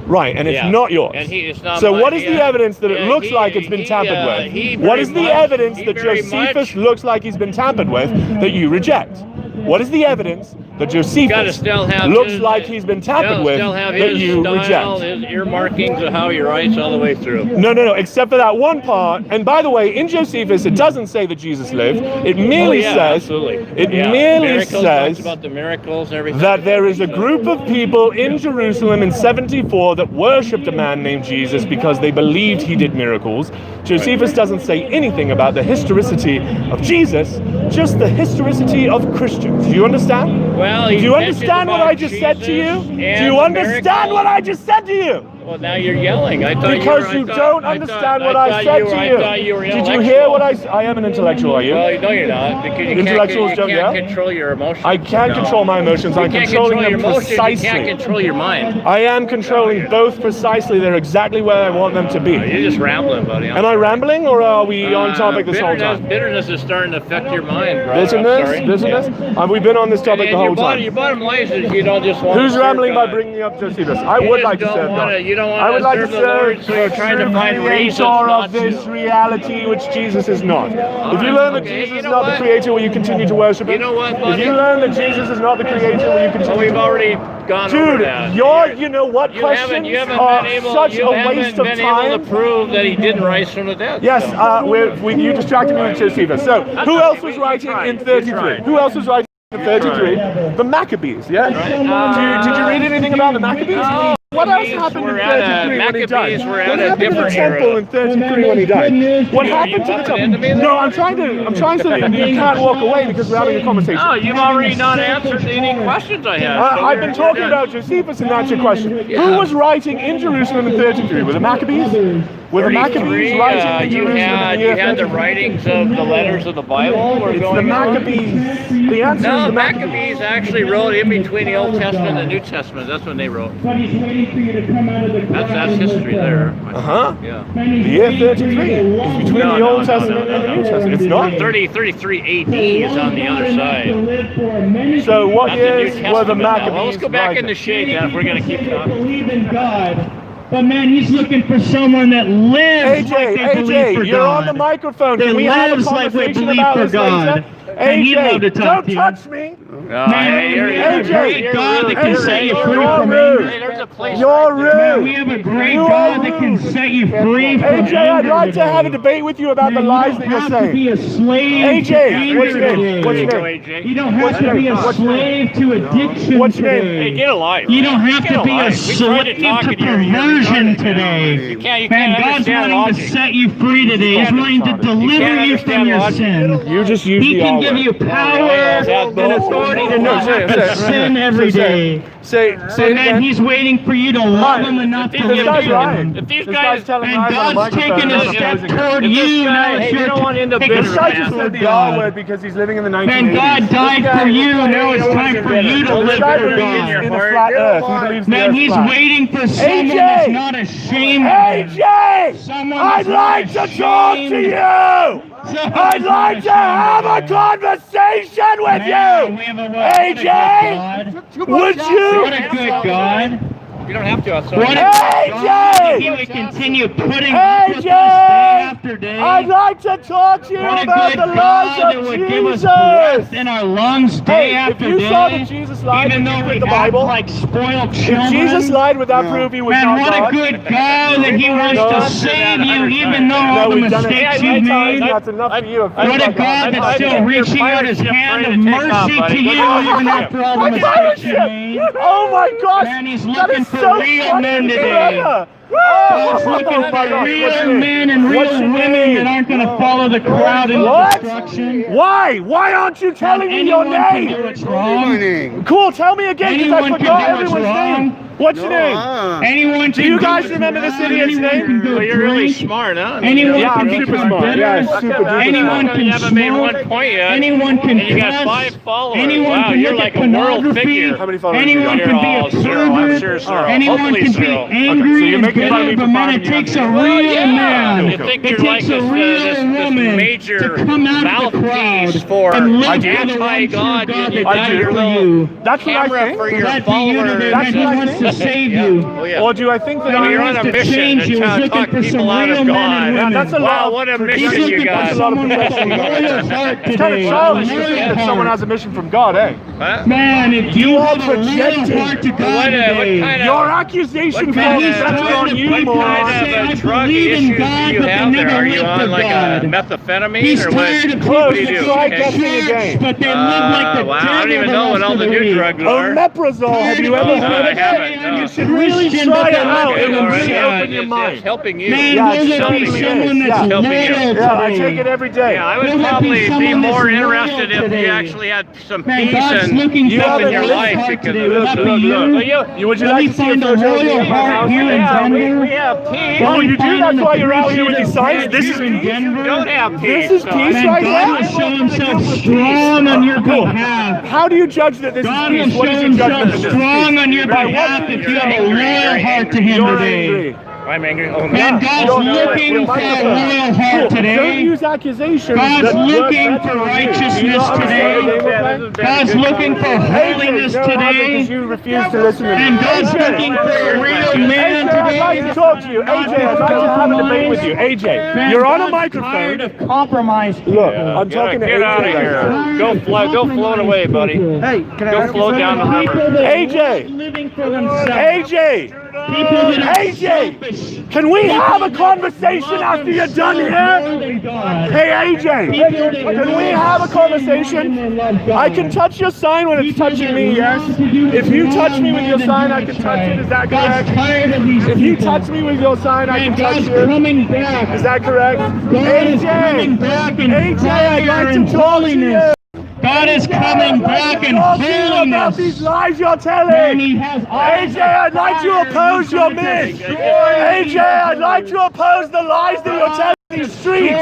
Right, and it's Yeah. not yours. And it's not so my- what is the yeah. evidence that it Yeah, looks he- like it's been he, tampered he with? What very is the much- evidence he that very Josephus much- looks like he's been tampered with that you reject? What is the evidence that Gotta Josephus still have looks his- like he's been tampered with still have that his you style, reject? his earmarkings of how he writes all the way through. No, except for that one part. And by the way, in Josephus, it doesn't say that Jesus lived. It merely Oh, yeah, says, absolutely. it Yeah. merely Miracles, talks says about the miracles and everything. that there is a group of people in Jerusalem in 74 that worshipped a man named Jesus because they believed he did miracles. Josephus doesn't say anything about the historicity of Jesus, just the historicity of Christians. Do you understand? Well, Do you understand what I just said to you? Do you understand what I just said to you? Well, now you're yelling. I thought Because you don't understand what I said to you. I thought you were Did you hear what I am an intellectual, are you? Well, no, you're not. Because you Intellectuals don't yell? can't control your emotions. I can't control my emotions. I'm controlling them precisely. You can't control your mind. I am controlling both precisely. They're exactly where I want them to be. You're just rambling, buddy. Am I rambling, or are we on topic this whole time? Bitterness is starting to affect your mind, bro. Bitterness? Have we been on this topic the whole time? Your bottom line is you don't just want Who's to serve rambling by God. bringing up Josephus? I would like to serve God. You don't want I would like to serve the Lord, so you're trying to find reasons not of this to. reality which Jesus is not. If you learn that Jesus is not the creator, will you continue to worship him? You know what, If buddy? you learn that Jesus is not the creator, will you continue Well, we've to already gone over Dude, that. your you know what You questions haven't are been able, such you a haven't waste of been time. able to prove that he didn't rise from the dead. Yes, you distracted me with Josephus. So, who else was writing in 33? Who else was writing in 33? The Maccabees, yeah? Did you read anything about the Maccabees? What else happened in 33 when he died? What happened to the temple in 33 when he died? What happened to the temple? No, I'm trying so that you can't walk away because we're having a conversation. No, you've already not answered any questions I had. I've been talking about Josephus, and that's your question. Yeah. Who was writing in Jerusalem in 33? Were the Maccabees? Were the Maccabees writing in you Jerusalem had in the year the 33? writings of the letters of the Bible were It's going the on? Maccabees. The answer is No, the Maccabees actually wrote in between the Old Testament and the New Testament. That's when they wrote. That's history there. Uh-huh. Yeah. The year 33 is between the Old Testament and the New Testament. It's not. 33 AD is on the other side. So what That's the New years were the Testament now. Maccabees Well, let's go back in writing? the shade then if we're going to keep talking. Believe in God. But man, he's looking for someone that lives like they believe for you're God. on the microphone. That Can we have a lives like they conversation believe about for this God. later? And he'd love to talk don't to you. touch me. Man, we have a great God that can set you free You're from rude. anger. Hey, there's a place You're right there. rude. We have a great You God are that can rude. set you free from AJ, I'd anger like to have a today. debate with you about the Man, lies you that don't you're have to be saying. a slave to AJ, anger what's your name? today. What's your Go, name? AJ. You don't have What's to your be name? a What's your slave to addiction What's your name? Hey, today. get a life. You don't have Get to a be a life. We tried slave to to talk and you're perversion retarded. today. You can't Man, God's understand wanting to logic. set you free today. He's wanting to deliver you from understand your logic. sin. You just use He the can R give word. you power and authority to not have to sin every day. Say it But man, again. he's waiting for you to love him and not to This live guy's for lying. him. If these This guys- guy's telling And lies on a God's microphone. taking a not step opposing it. toward If this you. guy- Now hey, it's you your don't want turn to take individual a This guy step just said toward the R God. word because he's living in the Man, 1980s. God died for you. Now it's time for you to This live guy for believes God. in a flat earth. He believes the Man, earth's he's flat. waiting for someone AJ! that's not ashamed of him. AJ! Someone I'd that's not like to talk to ashamed. you! Someone I'd that's like not to have a ashamed of him. conversation with Man, we you! have a what a good AJ! God. Would What you? a good God. You don't have to. I'll What sorry. a good God that AJ! he would continue putting up with us day AJ! after day. I'd like to talk to you What a about good the God lies that of would give us breath Jesus! in our lungs day Hey, if after you day. saw that Jesus lied, even would you though quit we the act Bible? like spoiled If children. Jesus lied, would that prove he was Man, not what God? a good God that he wants No. to save you even though No, all the we've done it mistakes 10 you've times. made. That's enough for you. What a God that's still reaching out his hand of mercy to you even after all the My mistakes you partnership! made. Oh my gosh! Man, he's That looking is for so real fucking men today. clever. God's Oh, looking my for gosh, what's real your name? men and real What's your women name? that aren't going to follow the crowd into What? destruction. Why? Why aren't you telling me your Anyone can do name? what's wrong. Cool, tell me again because I Anyone can forgot do what's everyone's wrong. name. What's your name? Anyone Do can you guys what's remember this wrong. idiot's Anyone name? can go Well, you're really drink. smart, huh? Anyone Yeah, can I'm super become smart. bitter. Yeah, super duper Anyone smart. can You haven't made one smoke. point yet. Anyone can And you got cuss. 5 followers. Anyone Wow, can you're look like at a world pornography. figure. How many followers Anyone you got? can be You're a all zero. I'm pervert. sure zero. Anyone Hopefully can be zero. angry so you're and making fun of me bitter, for but man, finding it me takes a on real yeah. man. You think It you're takes like a real this woman major to come out of the mouthpiece crowd for and live for the anti-God. one true God You that got died your for little you. That's what I camera think. for For your that be you followers. today, That's man, what he I wants think. to save Yeah. you. Oh, yeah. Or do I think that Man, I You're wants on a to mission change to you. try He's to looking talk for people some out real of men God. and Yeah, women. that's a Wow, lot. what a He's mission you looking for got. someone with a loyal heart It's kind of today. childish A to think loyal that someone heart. has a mission from God, eh? Huh? Man, if You you are have a loyal projecting. heart to God What today, kind of Your accusation what falls kind of- centered what on kind you, of- moron. Say, I drug believe in issues God, do you but they have there? never Are you live on for like God. a methamphetamine He's or what? tired of Close, people do you that do? try go to guessing church, again. but they live like the Wow, I devil don't even the know what rest all of the the new week. drugs are. Omeprazole, have you ever I heard of haven't. You should really Christian, try but it they're out. not It will gonna really say open it. your It's mind. helping you. Man, Yeah, will it's there be helping you. someone that's Yeah. Helping you. loyal Yeah, I today? take it every day. Yeah, I would Will there be probably be someone more that's interested loyal if you today? actually had some Man, peace God's and looking You for stuff haven't in your listened life. heart Because today. Will that be you? Would you Let like me to see a find a photo of me royal in my heart house? here in Yeah, Denver. we have peace. Oh, you do? Find That's why you're out here with appreciative these signs? heart This here is in peace? Denver. Don't have peace. This is so peace Man, right God now? will show himself strong on your behalf. How do you judge that this God is will peace? What show is your judgment himself that this is strong peace? on your By what behalf do if you you have a judge? loyal heart to him You're today. angry. I'm angry. Oh, Man, no. God's You're looking for a loyal heart Don't today. use accusations. God's that work looking better for on you. righteousness Do you not understand the game we're playing? God's looking for holiness AJ, no, it hasn't, today. because you refuse to listen to me. And God's AJ, looking for a real man AJ, I'd like today. to talk to you. AJ, I'd like to have a debate with you. AJ, Man, you're on a God's tired microphone. of compromise. Look, I'm talking to Get out AJ of right here. now. Go float away, buddy. Hey, can I Go ask you float down the something? river. AJ, Living for themselves. AJ, People that are AJ, selfish. can we have a conversation after you're done here? More than God. Hey AJ, can we have a conversation? I can touch your sign when it's touching me, yes? If you touch me with your sign, I can touch it, is that God's correct? tired of these If you people. touch me with your sign, I can And touch God's you. coming back. Is that correct? God is coming AJ, back in AJ, I'd fire like and to talk to you. holiness. God is coming back in Talk to you about these holiness. lies you're And telling. he has eyes AJ, I'd like to oppose your myth. AJ, I'd like to oppose the lies that you're telling these streets.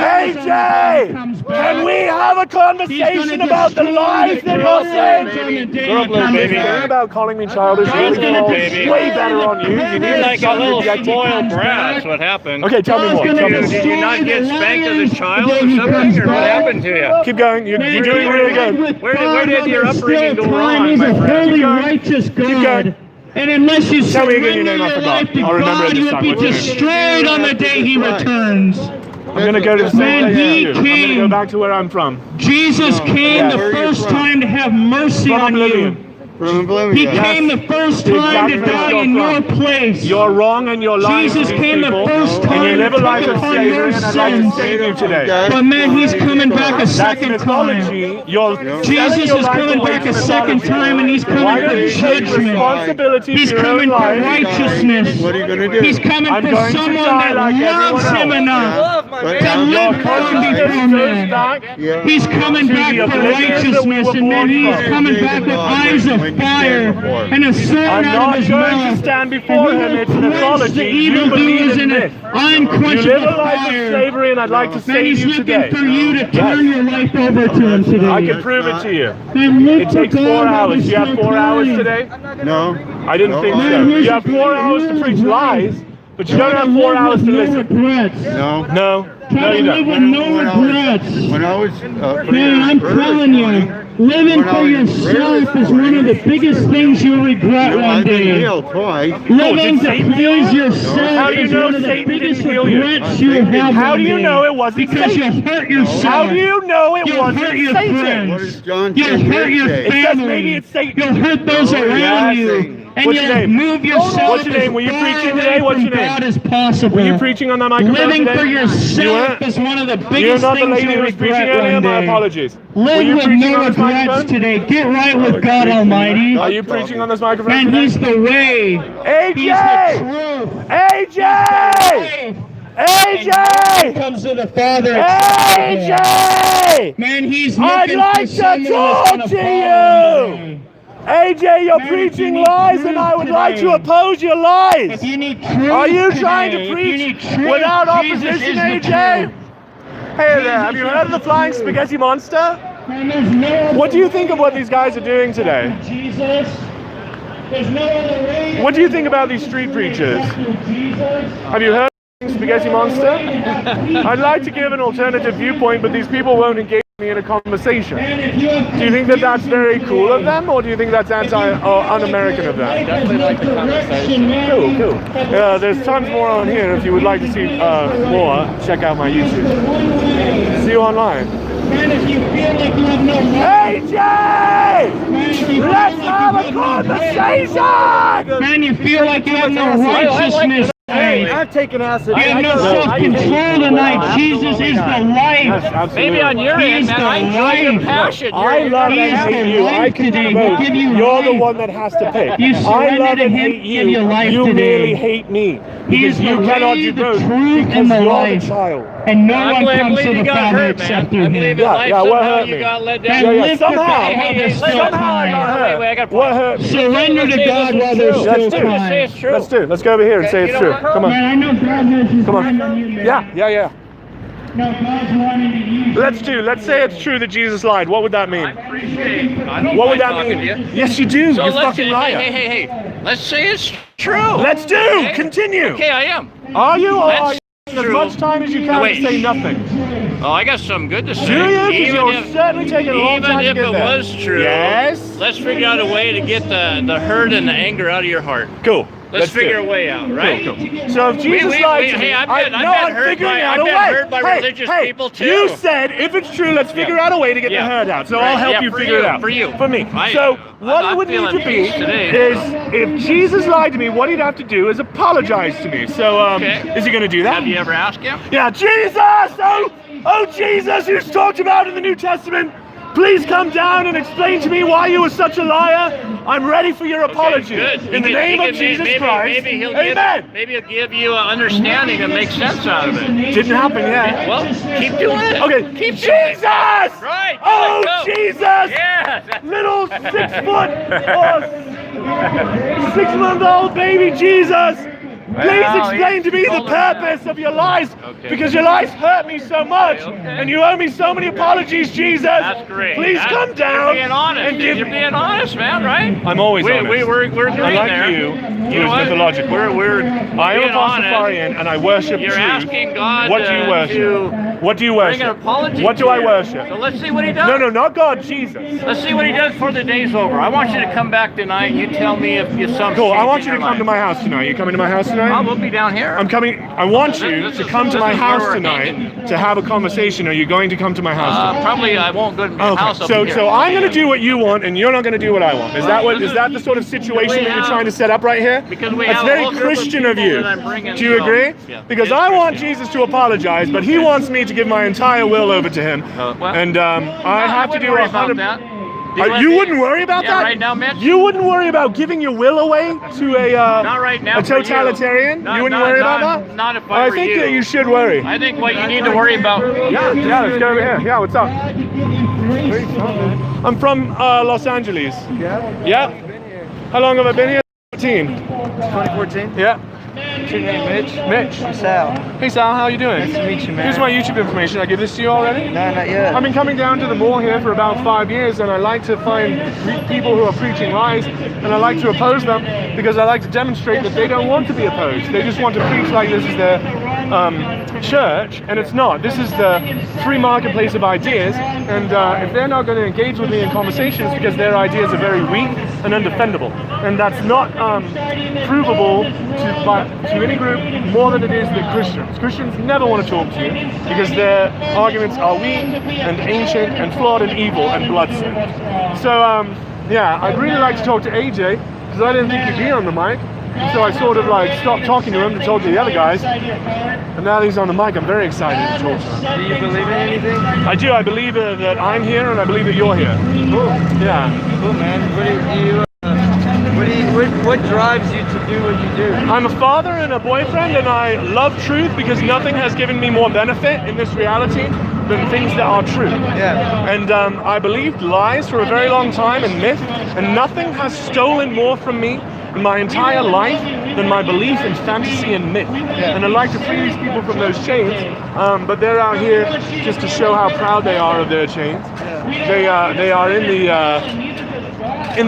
AJ, can we have a conversation about the lies that you're saying? Grow up, little baby. Forget about calling me childish. Grow up, Really little falls baby. way better on you. You need You're to like a stop little rejecting- spoiled brat. That's what happened. Okay, tell me more. Tell me Did more. you not get spanked as a child or something, or what happened to you? Keep going. You're doing really good. Where did your upbringing go wrong, He's my a friend? holy, Keep going. righteous going. God. And unless you Tell me again your surrender name, I your forgot. life to I'll remember it God, this you will time. be What's your name? destroyed on the day He returns. I'm going to go to the same Man, place he as you. I'm going to go came. back to where I'm from. Jesus came Yeah. the first time to have mercy From on you. Oblivion. From Oblivion. He came the first time to Exactly. die in your place. You're wrong and you're lying to Jesus these came the people, first and time you live a to life take of upon slavery, your and I'd like to sins. save you today. But man, He's coming back a That's second time. mythology. You're selling Jesus your is life coming away back to a second mythology. time, and He's Why coming don't for you take judgment. responsibility He's for your own coming for life? righteousness. What are you going to do? He's coming I'm for going to someone die that like loves everyone Him else. enough But to now- live Your for Him consciousness before goes man. back. Yeah. He's coming To back the for oblivion that we righteousness, were and man, born He's from. coming back with eyes of fire and a sword I'm out not of His going to mouth. stand before And He Him. will It's quench the mythology. You evildoers believe in in myth. an You live unquenchable a life of fire. slavery, and I'd like to Man, save He's you looking today. for you to turn your life over to Him today. I can prove it to you. Man, look It for takes 4 God while hours. there's You have still 4 hours time. today? No. I didn't think so. Man, here's You have the 4 thing, hours to you're preach right. lies, but you don't have 4 hours to No listen. regrets. No. No, no, Try you to live don't. with no regrets. When I was Man, I'm telling you, living for yourself is one of the biggest things you'll regret one I've been day. healed twice. Living to Satan please heal you? yourself How do you is know one of the Satan biggest didn't heal you? regrets you'll have How one do you day. know it wasn't Because Satan? you'll hurt yourself. How do you know it You'll wasn't hurt your Satan? friends. What does John You'll say? hurt your It says maybe family. it's Satan. You'll hurt those Oh, around yeah, you. Satan. And What's your you'll name? move yourself What's your name? Were you as far preaching away today? What's from your name? God as possible. Were you preaching on that microphone Living today? for You yourself weren't? is one of the You're biggest not the things lady you'll who was preaching regret earlier? one My day. apologies. Were Live you with preaching no on this regrets microphone? today. Get right with God Almighty. Are you preaching on this microphone Man, today? He's the way. He's the AJ! truth. AJ! AJ! Comes to the Father. AJ! Man, He's I'd looking like for to someone talk that's to gonna you. AJ, you're Man, preaching if you need lies and truth I would like to today, oppose your lies. If you need truth Are you today, trying to if you preach need truth, without Jesus opposition, is the AJ? truth. Hey there, have you heard of the Flying Spaghetti Monster? Man, there's no other What do you think of what these guys are doing today? Jesus. There's no other way. What do you think about these street preachers? Jesus. Have you heard of the Flying Spaghetti Monster? I'd like to give an alternative viewpoint, but these people won't engage me in a conversation. And if you have Do you think that that's very cool of them, or do you think that's un-American of them? definitely like the conversation. Cool, cool. There's tons more on here. If you would like to see more, check out my YouTube. See you online. Man, if you feel like you have no AJ! man, if you feel Let's like have you a have no conversation! man, you feel like you have no righteousness Hey, I've taken acid. you have no self-control tonight. Jesus is the life. Maybe on your end, He's man, the I enjoy your life. passion. I love He's and hate the you. life I can today. do both. He'll give you You're the life. one that has to pick. You I surrender love to and him, hate give you. you life You today. merely hate me. He is Because you the cannot way, do the both. truth, Because and the you're life. the child. And no I one believe comes to you the got Father hurt, except man. through I him. believe in Yeah, life yeah, what somehow hurt you me? got let That down. lift somehow. the cup while there's still somehow I got time. hurt. Wait, I got What hurt me? Surrender to Let's say God this is while there's true. still Let's say time. it's true. Let's do it. Let's go over here and say it's you know true. what? Come on. Man, I know God has his Come mind on you, on. man. Yeah. No, God's wanting to use Let's say it's true that Jesus lied. What would that mean? I don't What would mind that talking mean? to you. Yes, you do. So You let's fucking liar. hey. Let's say it's true. Let's do. Okay? Continue. Okay, I am. Are you? Or Let's are you as true. much time as you can Wait. to say nothing? Oh, I got something good to say. Do you? Because Even you'll if, certainly take a long even time to if get it there. was true, Yes. let's figure out a way to get the hurt and the anger out of your heart. Cool. Let's figure do a it. way out, right? Cool. So if Jesus lied to me, hey, I've been I'm hurt figuring by- out I've a been way. hurt by religious people, too. You said if it's true, let's figure out a way to get the hurt out. So I'll help you for figure it out. For you. For me. I- So what I'm it would need feeling to be peace today. is if Jesus lied to me, what he'd have to do is apologize to me. So Okay. is he going to do that? Have you ever asked him? Yeah, Jesus! Oh Jesus, who's talked about in the New Testament, please come down and explain to me why you were such a liar. I'm ready for your apology. Good. In the name of Jesus Christ. Maybe he'll Amen. maybe he'll give you an understanding and make sense out of it. Didn't happen yet. Well, keep doing it. Okay, Keep Jesus! doing it. Right. Oh, go. Jesus! Yes. Little 6 foot or 6-month-old baby Jesus! Please Well, explain to me he's the older now. purpose of your lies, Okay. because your lies hurt me so much, Okay. and you owe me so many apologies, Jesus. That's great. Please come down You're being honest. and give You're being honest, man, right? I'm always honest. We're agreeing I like there. you, You who know is what? mythological. We're I am a being honest. Pastafarian and I worship You're truth. asking God What do you to worship? What do you bring an worship? apology What do to I you. worship? So let's see what he does. No, not God, Jesus. Let's see what he does before the day's over. I want you to come back tonight and you tell me if you some Cool, I change want in you to your come to life. my house tonight. You coming to my house tonight? We'll be down here. I'm coming. I want you This to is- come to this my is where house we're tonight hanging. to have a conversation. Are you going to come to my house tonight? Probably I won't go to your Okay, house up so here. I'm going to do what you want, and you're not going to do what I want. Is that the sort of situation that you're trying to set up right here? Because we That's have a very whole group of Christian of people you. that I'm bringing, Do you so- agree? Yeah, Because it is I want Christian. Jesus to apologize, but he wants me to give my entire will over to him, well, and I have to wouldn't do worry 100. about that. You wouldn't worry about Yeah, that? right now, Mitch? You wouldn't worry about giving your will away to a Not right now a for you. totalitarian? Not- You wouldn't not- worry about not- that? not if I were think you. that you should worry. I think what you need to worry about. Yeah, let's go over here. Yeah, what's up? I'm from Los Angeles. Yeah? Yeah. How long have I been here? 14. 2014? Yeah. What's your name, Mitch? Mitch. I'm Sal. Hey Sal, how you doing? Nice to meet you, man. Here's my YouTube information. I give this to you already? No, not yet. I've been coming down to the mall here for about 5 years, and I like to find people who are preaching lies, and I like to oppose them because I like to demonstrate that they don't want to be opposed. They just want to preach like this is their church, and it's not. This is the free marketplace of ideas, and if they're not going to engage with me in conversations because their ideas are very weak and undefendable, and that's not provable to any group more than it is the Christians. Christians never want to talk to you because their arguments are weak and ancient and flawed and evil and blood-soaked. So yeah, I'd really like to talk to AJ because I didn't think he'd be on the mic. And so I sort of like stopped talking to him and talk to the other guys. And now that he's on the mic, I'm very excited to talk to him. Do you believe in anything? I do. I believe that I'm here and I believe that you're here. Cool. Yeah. Cool, man. What drives you to do what you do? I'm a father and a boyfriend, and I love truth because nothing has given me more benefit in this reality than things that are true. Yeah. And I believed lies for a very long time and myth, and nothing has stolen more from me in my entire life than my belief in fantasy and myth. Yeah. And I'd like to free these people from those chains, but they're out here just to show how proud they are of their chains. Yeah. They are in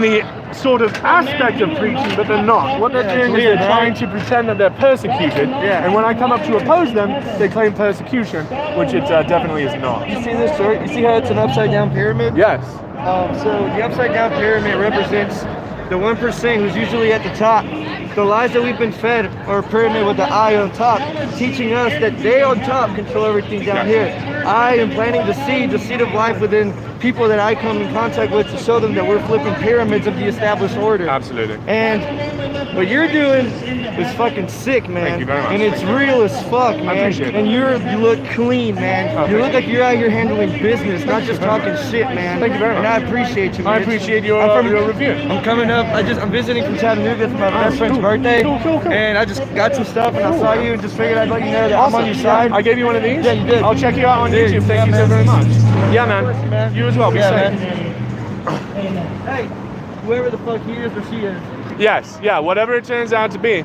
the sort of aspect of preaching, but they're not. What they're doing is they're trying to pretend that they're persecuted, and when I come up to oppose them, they claim persecution, which it definitely is not. You see this chart? You see how it's an upside down pyramid? Yes. So the upside down pyramid represents the 1% who's usually at the top. The lies that we've been fed are a pyramid with the I on top, teaching us that they on top control everything down here. I am planting the seed of life within people that I come in contact with to show them that we're flipping pyramids of the established order. Absolutely. And what you're doing is fucking sick, man. Thank you very much. And it's real as fuck, man. I appreciate it. And you look clean, man. Oh, you look like you're out here handling business, not just talking shit, man. Thank you very much. And I appreciate you, man. I appreciate your review. I'm coming up. I'm visiting from Chattanooga for my best friend's birthday. Cool. And I just got some stuff and I saw you and just figured I'd let you know that I'm on your side. I gave you one of these? Yeah, you did. I'll check you out on Dude, YouTube. Thank you so man. very much. Yeah, Man. man. You as well. Be safe. Hey, whoever the fuck he is or she is, Yes, yeah, whatever it turns out to be.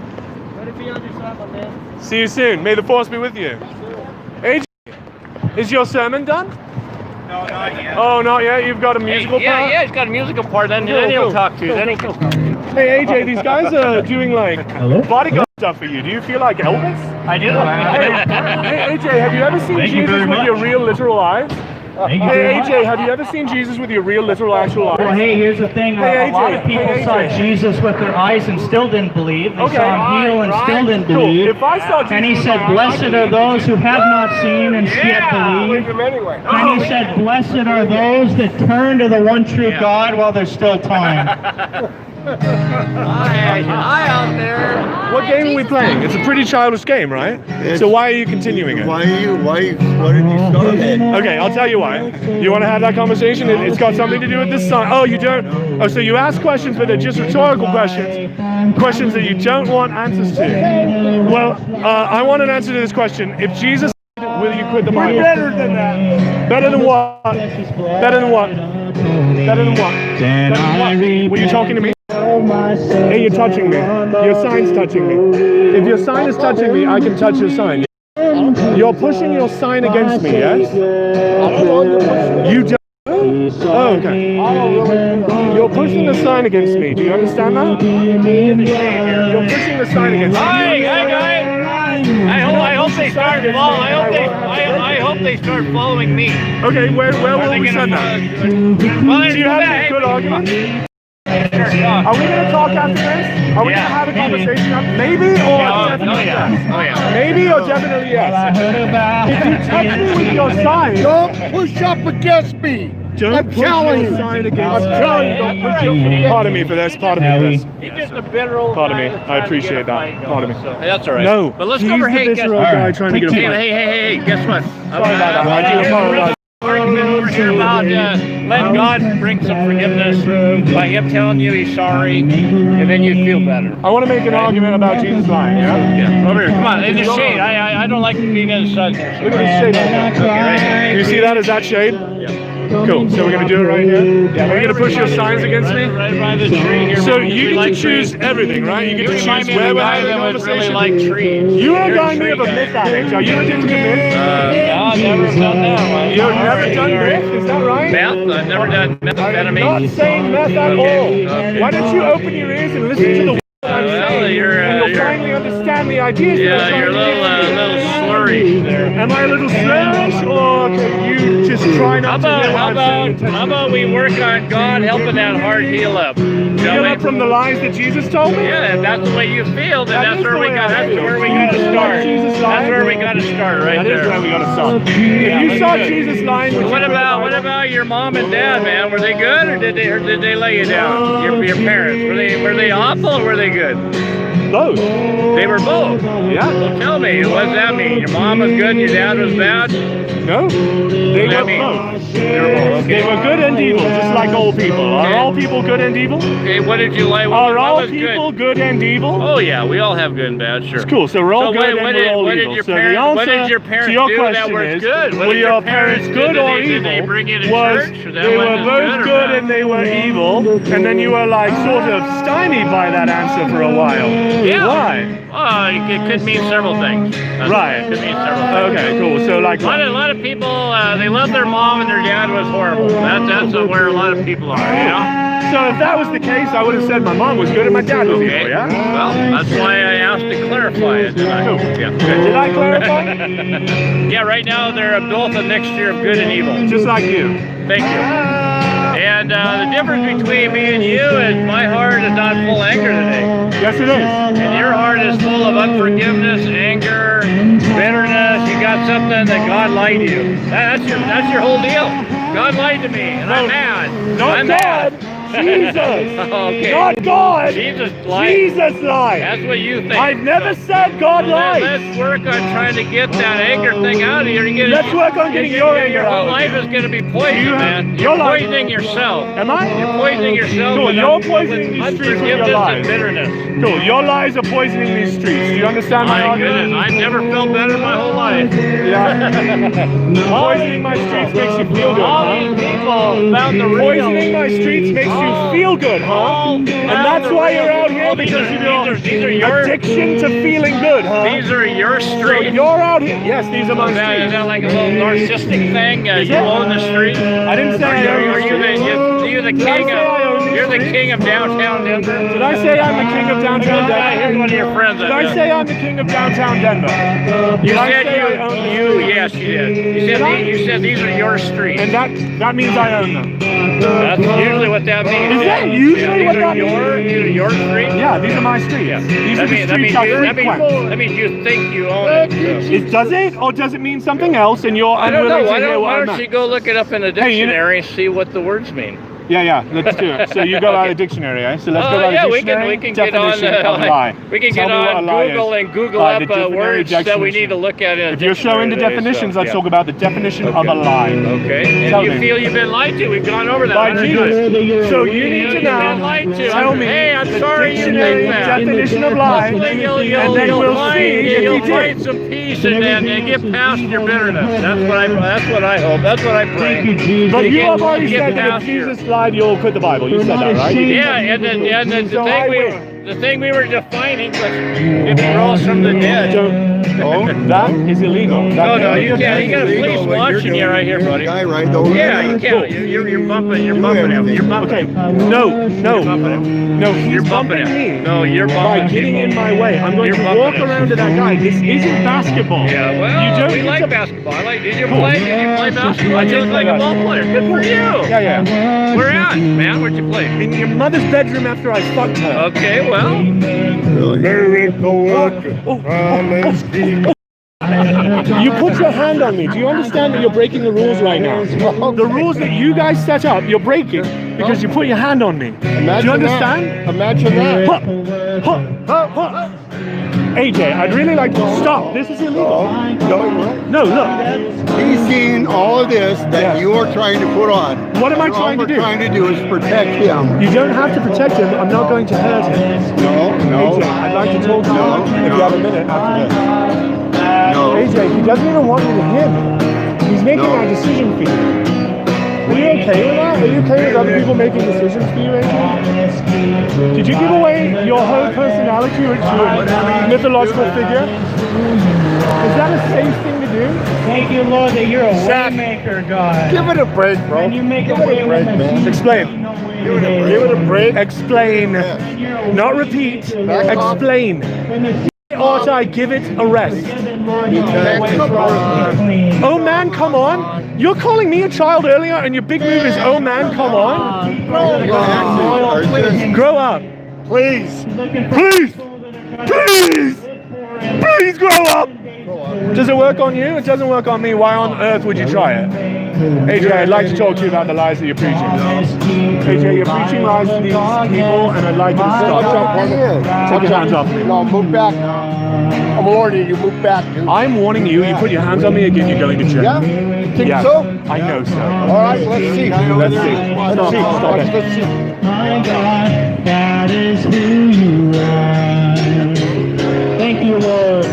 let it be on your side, my man. See you soon. May the force be with you. AJ, is your sermon done? No, not yet. Oh, not yet? You've got a musical part? Yeah, he's got a musical part. Then he'll talk to you. Then he can talk to you. Hey, AJ, these guys are doing like bodyguard stuff for you. Do you feel like Elvis? I do. Hey, AJ, have you ever seen Jesus with your real literal eyes? Hey, AJ, have you ever seen Jesus with your real literal actual eyes? Well, hey, here's the thing. Hey, A lot of AJ, people hey, saw AJ. Jesus with their eyes and still didn't believe. They saw him heal and still didn't Cool. believe. If I saw Jesus And he with said, my eyes, blessed are those who have not seen and yet believe. anyway. And he said, blessed are those that turn to the one true God while there's still time. Hi out there. What game are we playing? It's a pretty childish game, right? So why are you continuing it? Why did you start it? Okay, I'll tell you why. You want to have that conversation? It's got something to do with this song. Oh, you don't? Oh, so you ask questions, but they're just rhetorical questions. Questions that you don't want answers to. Well, I want an answer to this question. If Jesus died, will you quit the Bible? Better than that. Better than what? Better than what? Better than what? Better than what? Were you talking to me? Hey, you're touching me. Your sign's touching me. If your sign is touching me, I can touch your sign. You're pushing your sign against me, yes? You don't. Oh, okay. You're pushing the sign against me. Do you understand that? You're pushing the sign against me. Hi, guys. I hope they start following me. Okay, where will we send that? Well, Do you have any good arguments? Are we going to talk after this? Are we going to have a conversation? Maybe or definitely yes? Maybe or definitely yes? If you touch me with your sign, Don't push up against me. don't push your sign against me. Don't push your... Pardon me for this. Pardon me for this. He's just a bitter old Pardon me. guy I appreciate that. Pardon me. That's all right. No, but let's he's go over. the Hey, guess bitter old guy trying to get a fight. Hey, guess what? Sorry about that. I do apologize. Argument over here about letting God bring some forgiveness by Him telling you He's sorry, and then you feel better. I want to make an argument about Jesus lying, yeah? Over here, come on, in the shade. I don't like being in the sun. Look at this shade on there. Okay, right here. You see that? Is that shade? Cool. So we're going to do it right here? Yeah. Are you going to push your signs against me? Right by the tree here. So We you like get to choose trees. everything, right? You get to remind choose me of where a we're guy having a that would really conversation. like trees. You You're remind me a of a tree myth guy. addict. Are you addicted to myth? No, I've never done that one. You've never done myth? Is that right? Meth? I've never done I'm methamphetamine. not saying meth at all. Why don't you open your ears and listen to the I'm Well, saying, you're, and you'll finally understand the ideas that I'm Yeah, trying you're a to little, get to. little slurry there. Am I a little sluggish, or can you just try not to hear what I'm saying? How about we work on God helping that heart heal up? Heal up from the lies that Jesus told me? Yeah, if that's the way you feel, then That that's is where the we way got. I That's feel. where we got to start. Jesus That's lied? where we got to start, right That there. is where we got to start. If you saw Jesus lying, would you What quit the about Bible? your mom and dad, man? Were they good, or did they lay you down? Your parents were they awful, or were they good? Both. They were both. Yeah. Well, tell me, what does that mean? Your mom was good, and your dad was bad? No. They What does that were mean? both. They were both. They Okay. were good and evil, just like all people. Are Okay. all people good and evil? Okay, what did you like? Are What all was people good? good and evil? Oh yeah, we all have good and bad, sure. It's cool. So we're all So good and we're all what did evil. your So parents, the what did answer your parents to your do question that was is, good? What were did your parents do? good Did or Did they evil? bring you to Was church? Or that they were wasn't both or good bad? and they were evil, and then you were like sort of stymied by that answer for a while. Yeah. Why? It could mean several things. Right. It could mean several things. Okay, cool. So like, A lot of people, they love their mom and their dad was horrible. That's where a lot of people are, you know? so if that was the case, I would have said my mom was good and my dad was evil. Okay. Yeah. Well, that's why I asked to clarify it, didn't I? Yeah. Did I clarify? Yeah, right now they're both a mixture of good and evil. Just like you. Thank you. And the difference between me and you is my heart is not full of anger today. Yes, it is. And your heart is full of unforgiveness, anger, bitterness. You got something that God lied to you. That's your whole deal. God lied to me, and I'm mad. Not I'm God. mad. Jesus. Okay. Not God. Jesus lied. Jesus lied. That's what you think. I've never said God lied. Let's work on trying to get that anger thing out of here. Let's work on getting your anger Your whole out. life is going to be poisoned, man. your You're life- poisoning yourself. Am I? You're poisoning yourself. Cool, with you're poisoning these streets with your unforgiveness lies. and bitterness. Cool, your lies are poisoning these streets. Do you understand my My argument? goodness, I've never felt better in my whole life. Yeah. Poisoning my streets makes you feel good, All huh? these people found the real. Poisoning my streets makes you feel good, huh? And that's why you're out here, because of your these are your addiction to feeling good, huh? These are your So streets. you're out here. Yes, these are my Is streets. that like a little narcissistic thing? You it? own the street? I didn't say I own the Are you the Did I king say I own of? the You're the streets? king of downtown Denver. Did I say I'm the king of downtown I heard Denver? one of your friends. Did I say I'm the king of downtown Denver? You Did I said say I own the yes, you did. You said these are your streets. And that means I own them. That's usually what that means. Is that usually what that means? Your streets? Yeah, these are my streets. These are the streets I frequent. That means you think you own it. Does it? Or does it mean something else and you're I don't unwilling know. to hear what Why I don't meant? you go look it up in the Hey, you know- dictionary and see what the words mean? Yeah, let's do it. So you go out of the dictionary, eh? So let's go out of the dictionary. we can get on definition of a lie. we can Tell get me what on a lie Google is. and Google By the up dictionary words that we definition. need to look at in a If you're showing the dictionary today, definitions, so, let's talk about the definition of a lie. Okay. Tell And you me. feel you've been lied to. We've gone over that. By 100 Jesus. times. So you need to You've been lied now to. tell me Hey, I'm the sorry you dictionary think that. definition of lie, Hopefully and then we'll see if you'll you find did. some peace and get past your bitterness. That's what I hope. That's what I pray. But you have already get said that if past your- Jesus lied, you'll quit the Bible. You said that, right? Yeah, and then So I win. the thing we were defining was if he rose from the dead. That is illegal. No, you can't. You got a police watching you right here, buddy. Guy right over Yeah, there. you can't. You're bumping him. You're bumping Okay, him. no, bumping him. no, he's You're bumping bumping him. me. No, you're By bumping getting people. in my way. I'm going You're to bumping walk him. around to that guy. This isn't basketball. Yeah, you well, don't we get like to- basketball. Did you play basketball? I just like a ball player. Good for you. Yeah. Where at, man? Where'd you play? In your mother's bedroom after I fucked her. Okay, well. You put your hand on me. Do you understand that you're breaking the rules right now? The rules that you guys set up, you're breaking because you put your hand on me. Do you understand? Imagine that. Huh. AJ, I'd really like to stop. This is illegal. No, look. He's seen all of this that Yeah. you are trying to put on. What am I All trying to we're do? trying to do is protect him. You don't have to protect him. I'm not going to hurt him. No. AJ, I'd like to talk to you if you have a minute after this. No. AJ, he doesn't even want you to hear me. He's making No. our decision for you. Are you okay with that? Are you okay with other people making decisions for you, AJ? Did you give away your whole personality to a mythological figure? Is that a safe thing to do? Thank you, Lord, that you're a Zach. waymaker, God. Give it a break, bro. And you make a Give it way a when break, there's man. Explain. Give it a break. Explain. Not repeat. Back off. Explain. Ought I give it a rest? Oh man, come on. You're calling me a child earlier and your big move is oh man, come on? Grow up. Please. Please. Please. Please grow up. Does it work on you? It doesn't work on me. Why on earth would you try it? AJ, I'd like to talk to you about the lies that you're preaching. AJ, you're preaching lies to these people and I'd like you to stop. Take your hands off me. No, move back. I'm warning you, move back, dude. I'm warning you, you put your hands on me again, you're going to jail. Yeah? You think Yeah, so? I know so. All right, let's see. Let's see. Let's see. Stop it. Let's see. My God, that is who you are. Thank you, Lord.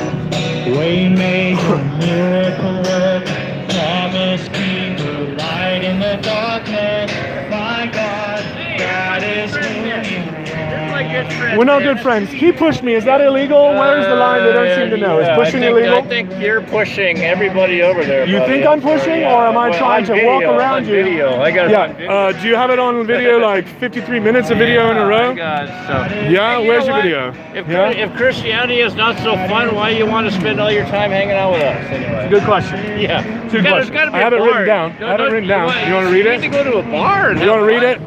Waymaker, miracle worker, promise keeper, light in the darkness. My God, that is who you are. We're not good friends. He pushed me. Is that illegal? Where is the line? They don't seem to know. Is pushing illegal? I think you're pushing everybody over there. You buddy. think I'm pushing, or am I Well, trying on to walk video, around on you? Video. I got it on video. Yeah. Do you have it on video, like 53 minutes of video in a I row? got it, so. Yeah, Hey, where's know your what? video? If Christianity is not so fun, why do you want to spend all your time hanging out with us anyway? Good question. Yeah. Good There's question. gotta be I have a it written bar. down. I have it written down. You want to read You it? need to go to a bar. You want to read it?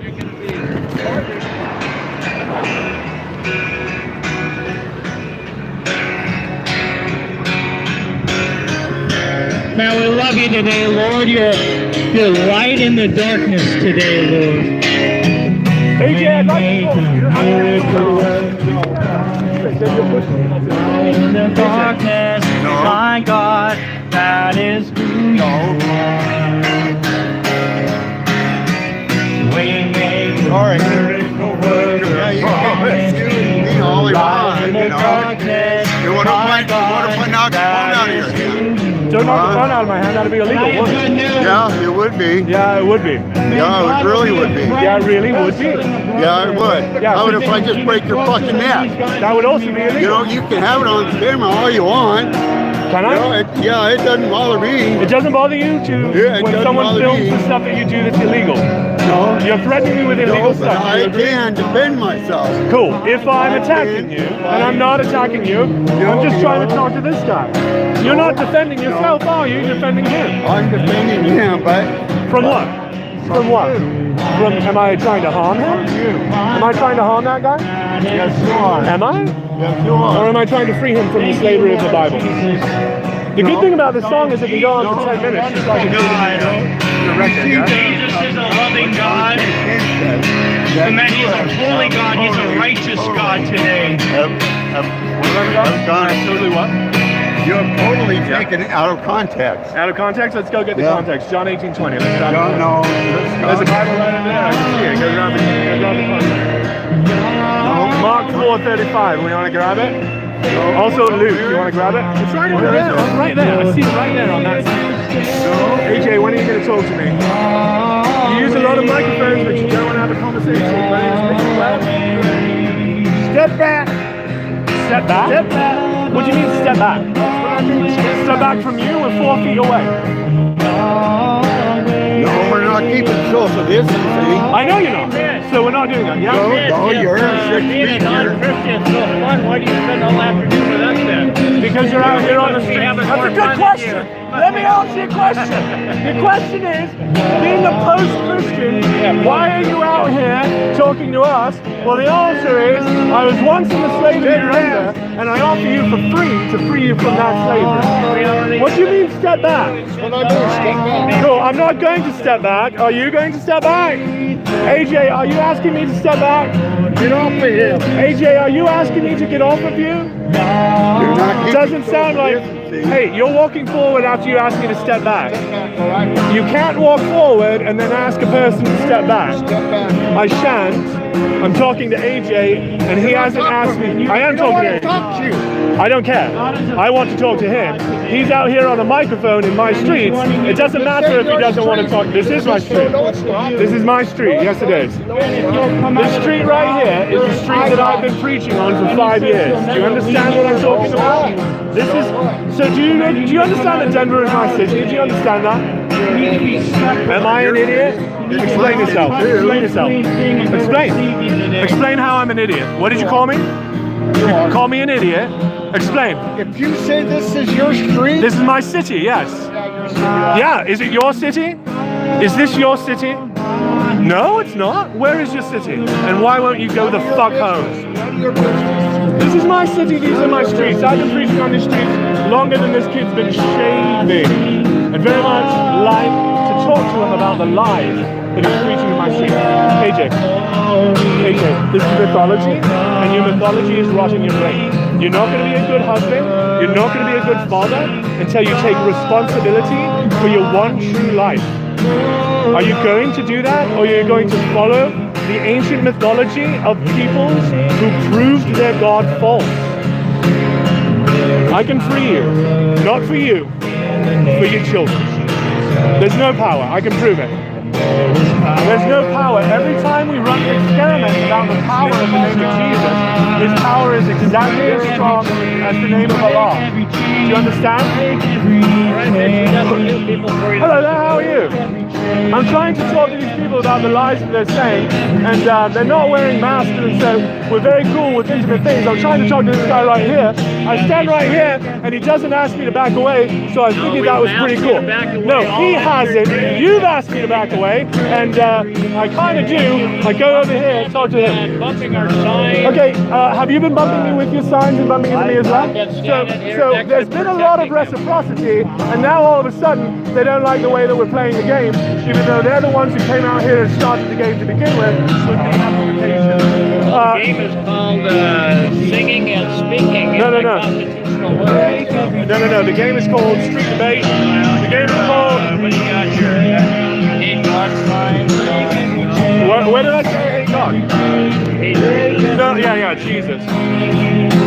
Man, we love you, morning today, Lord. You're light in the darkness today, Lord. AJ, I'd like to talk to Light in the darkness, my God, that is who you are. Waymaker, All right. worker, Yeah, you can be all you light in want, the you know. darkness, You want to my knock the phone out of your hand? Don't knock the phone out of my hand, that'd be illegal, wouldn't it? Good news. Yeah, it would be. Yeah, it would be. Yeah, it really would be. Yeah, it really would be. Yeah, it would. Yeah, How would so- if I just break your fucking neck? That would also be You illegal. know, you can have it on camera all you want. Can You know, I? it doesn't bother me. It doesn't bother you Yeah, to, it when doesn't someone bother films me. the stuff that you do that's illegal? No, You're threatening me with illegal no, but stuff. Do I you agree? can defend myself. Cool. If I'm attacking you, and I'm not attacking you, I'm just trying to talk to this guy. You're not defending yourself, are you? You're defending him. I'm defending him, but From what? From what? From, am I trying to harm him? Am I trying to harm that guy? yes, you are. Am I? Yes, you Or are. am I trying to free him from the slavery of the Bible? The good thing about this song is it can go on for 10 minutes. Just like Jesus is a loving God, and that He's a holy God. He's a righteous God today. Totally what? You're totally taken it out of context. Out of context? Let's go get the Yeah. context. John 18:20. Let's grab No, it. no. There's a Bible right over there. I can see it. Go grab it. Go grab the context. Mark 4:35. We want to grab it? Also Luke, you want to grab it? It's right over there. It's right there. I see it right there on that side. AJ, when are you going to talk to me? You use a lot of microphones, but you don't want to have a conversation. My name's Mr. Webb. Step back. Step back? Step back. What do you mean step back? Step back from you. We're 4 feet away. No, we're not keeping social distancing. I know you're not. So we're not doing that. Yeah. No, you're 6 Being feet a here. non-Christian so fun. Why do you spend all afternoon with us then? Because you're out here on the street. having That's more a fun good than question. Let me answer your question. The question is, being a post-Christian, why are you out here talking to us? Well, the answer is, I was once in the slavery you're under, and I offer you for free to free you from that slavery. What do you mean step back? Cool, I'm not going to step back. Are you going to step back? AJ, are you asking me to step back? Get off of him. AJ, are you asking me to get off of you? You're not keeping Doesn't sound social like. distancing. Hey, you're walking forward after you ask me to step back. You can't walk forward and then ask a person to step back. I shan't. I'm talking to AJ, and he hasn't asked me. I am talking to him. I don't care. I want to talk to him. He's out here on a microphone in my streets. It doesn't matter if he doesn't want to talk. This is my street. This is my street. Yes, it is. This street right here is the street that I've been preaching on for 5 years. Do you understand what I'm talking about? This is. So do you understand that Denver is my city? Do you understand that? Am I an idiot? Explain yourself. Explain yourself. Explain. Explain how I'm an idiot. What did you call me? You call me an idiot. Explain. If you say this is your street, This is my city, yes. Yeah, is it your city? Is this your city? No, it's not. Where is your city? And why won't you go the fuck home? This is my city, these are my streets. I've been preaching on these streets longer than this kid's been shaving. And very much like to talk to him about the lies that he's preaching in my street. AJ, this is mythology, and your mythology is rotting your brain. You're not going to be a good husband, you're not going to be a good father until you take responsibility for your one true life. Are you going to do that, or are you going to follow the ancient mythology of peoples who proved their God false? I can free you, not for you, for your children. There's no power, I can prove it. There's no power. Every time we run an experiment about the power of the name of Jesus, his power is exactly as strong as the name of Allah. Do you understand? Hello there, how are you? I'm trying to talk to these people about the lies that they're saying, and they're not wearing masks, and so we're very cool with intimate things. I'm trying to talk to this guy right here. I stand right here, and he doesn't ask me to back away, so I figured that was pretty cool. No, he hasn't. You've asked me to back away, and I kind of do. I go over here and talk to him. Bumping our sign. Okay, have you been bumping bumping you with your signs and bumping into me as well? So there's been a lot of reciprocity, and now all of a sudden they don't like the way that we're playing the game, even though they're the ones who came out here and started the game to begin with. So The game is called Singing and Speaking. No. in the constitutional way. No. The game is called Street Debate. The game is called. What do you got here? Hate God sign. Where did I say hate God? No, yeah, Jesus.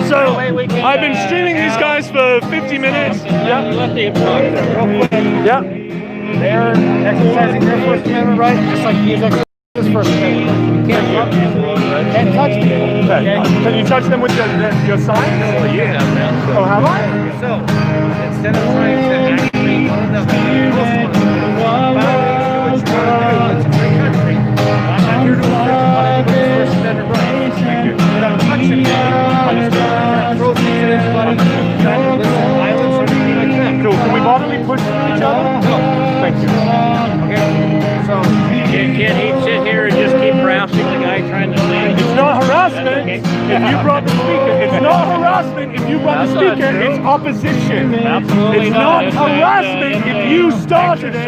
So I've been streaming these guys for 50 minutes. Yeah. Let the applause there. Real quick, Yeah. they're exercising their First Amendment right, just like he's exercising his First Amendment right. You can't touch people. Okay. Can you touch them with your signs? Well, you have that. Oh, have I? So, instead of trying to actually one another, it's a free country. I'm not here to infringe upon anybody's First Amendment rights. Thank you. Without touching me, I'm just going to throw things at anybody, trying to listen violence or anything like that. Cool. Can we bodily push each other? No. Thank you. Okay? So, Can he sit here and just keep harassing the guy trying to sing? It's not harassment if you brought the speaker. It's not harassment if you brought the speaker. It's opposition. Absolutely It's not harassment if you started it.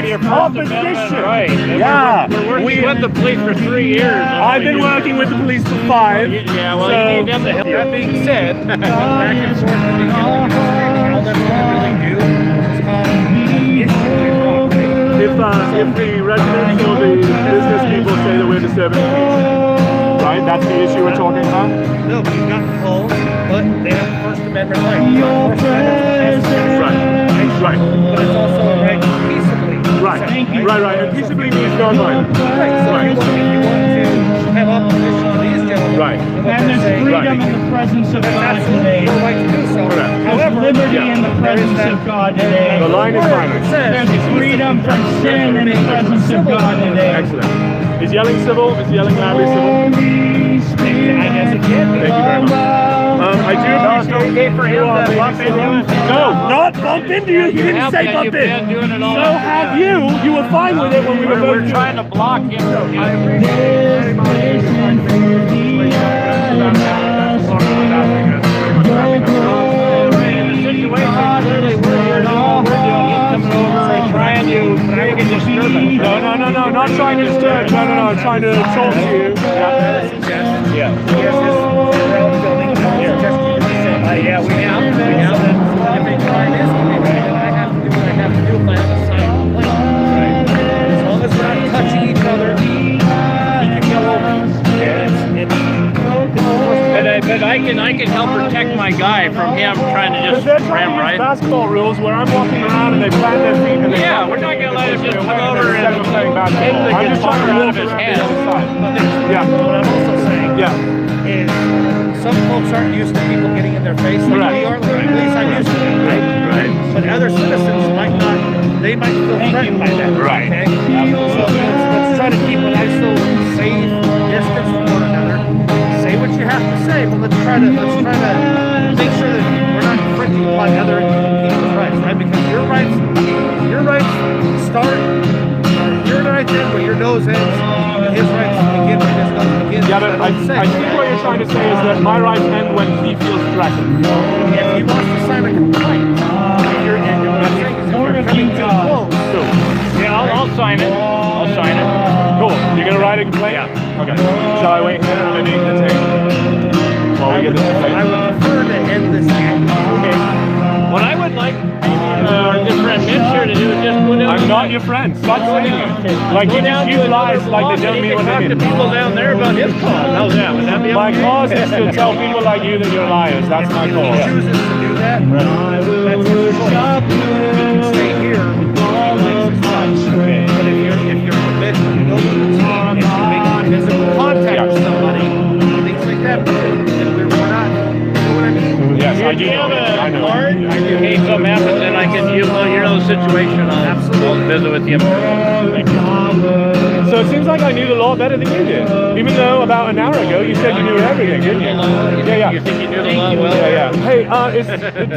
It's opposition. Right. Yeah. We're working with the police for 3 years. I've been working with the police for 5. Yeah, well, so, you need them to help. that being said, back and forth with the all that we really do is if the residents or the business people say that we're disturbing the peace, right? That's the issue we're talking about. no, we've got calls, but they have First Amendment right. Right. But it's also a right peaceably. Right. And peaceably means non-violent. Right. So if you want to have opposition to these gentlemen, Right. then what And they're there's saying, freedom in the presence of that's God absolutely today. your right to do so. Correct. However, There's liberty in the presence of God today. The line is violent. There's freedom from sin in the presence of God today. Excellent. Is yelling civil? Is yelling loudly civil? I guess it can be. Thank you very much. I do appreciate Okay for him to bump into him? No, not bump into you. He didn't say bump You've been in. doing it all So the have time. you. You were fine with it when we were both We're doing trying it. to block him. Trying to disturb him. No, not trying to disturb. No, I'm trying to talk to you. Yeah. Yeah, we have. If a crime is committed, then I have to do what I have to do if I have a signed complaint. As long as we're not touching each other, he can go over. But I can help protect my guy from him trying to Because just they're trying ram to use right. basketball rules where I'm walking around and they plant their feet and they Yeah, we're not gonna let him just come over instead and of playing basketball. I'm just trying to out walk of his around hand. the other side. What I'm also saying Yeah. is some folks aren't used to people getting in their face like Correct. we are. Like, at least I'm used to it, right? But other citizens might not. They might feel threatened by that. Right. Okay. So let's try to keep a nice little safe distance from one another. Say what you have to say, but let's try to make sure that we're not infringing upon other people's rights, right? Because your rights start. Your rights end where your nose ends, and his rights begin where his nose begins. Yeah, but I think what you're trying to say is that my rights end when he feels threatened. If he wants to sign a complaint, what you're coming too close. Cool. Yeah, I'll sign it. I'll sign it. Cool. You're gonna write a complaint? Yeah. Okay. Shall I wait here underneath the table? While we get this I complaint? would prefer to end this act. Okay. What I would like our good friend Mitch here to do is just go down. I'm not your friend. Stop saying it. Like you just use lies like they don't mean what they talk to mean. people down there about his cause. How's that? Would that be My okay? cause is to tell people like you that you're liars. That's my If cause. he chooses to do that, that's his choice. He can stay here. But if you're forbidden to go to the team and you make physical contact with somebody, things like that, then we're not. You know what I mean? Yes, I do Do you have know. a I know. card? In case something happens, then I can, you know the situation. I'll visit with you. Thank you. So it seems like I knew the law better than you did. Even though about an hour ago you said you knew everything, didn't you? Yeah. You think you knew the law well? Yeah. Hey,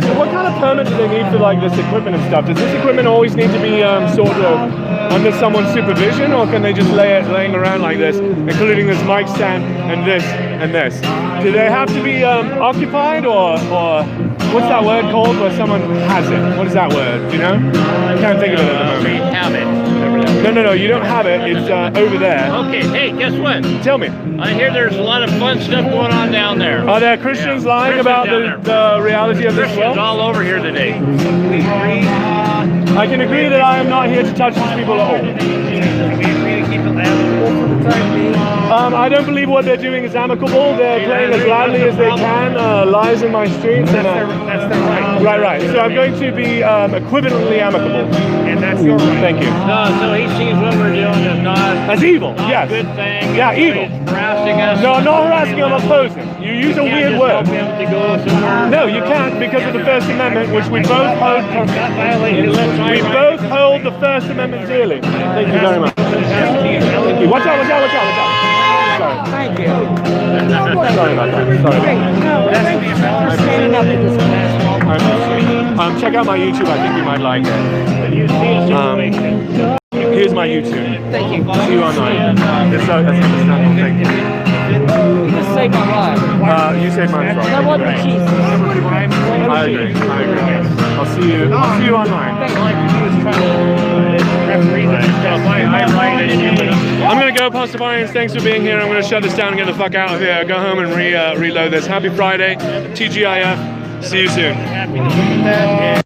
so what kind of permit do they need for like this equipment and stuff? Does this equipment always need to be sort of under someone's supervision, or can they just laying around like this, including this mic stand and this and this? Do they have to be occupied, or what's that word called where someone has it? What is that word? Do you know? I can't think of it at the moment. Have it. No, you don't have it. It's over there. Okay, hey, guess what? Tell me. I hear there's a lot of fun stuff going on down there. Are there Christians lying Christians about down the reality of this Christians world? all over here today. I can agree that I am not here to touch these people at all. I don't believe what they're doing is amicable. They're playing as loudly as they can, lies in my streets. That's their right. Right. So I'm going to be equivalently amicable. And that's your right. Thank you. No, so he sees what we're doing as not That's evil. Yes. a good thing. Yeah, evil. He's harassing us. No, I'm not harassing. I'm opposing. You use a weird word. Help him to go somewhere. No, you can't because of the First Amendment, which we both hold. We Right. both hold the First Amendment dearly. Thank you very much. Thank you. Watch out. Sorry. Thank you. Sorry about that. Sorry. Thank you for standing up in this class. Check out my YouTube. I think you might like it. Here's my YouTube. Thank you. See you online. That's understandable. Thank you. You just saved my life. You saved mine as well. That wasn't cheap. I agree. I'll see you online. I'm going to go, Pastafarians. Thanks for being here. I'm going to shut this down and get the fuck out of here. Go home and reload this. Happy Friday. TGIF. See you soon.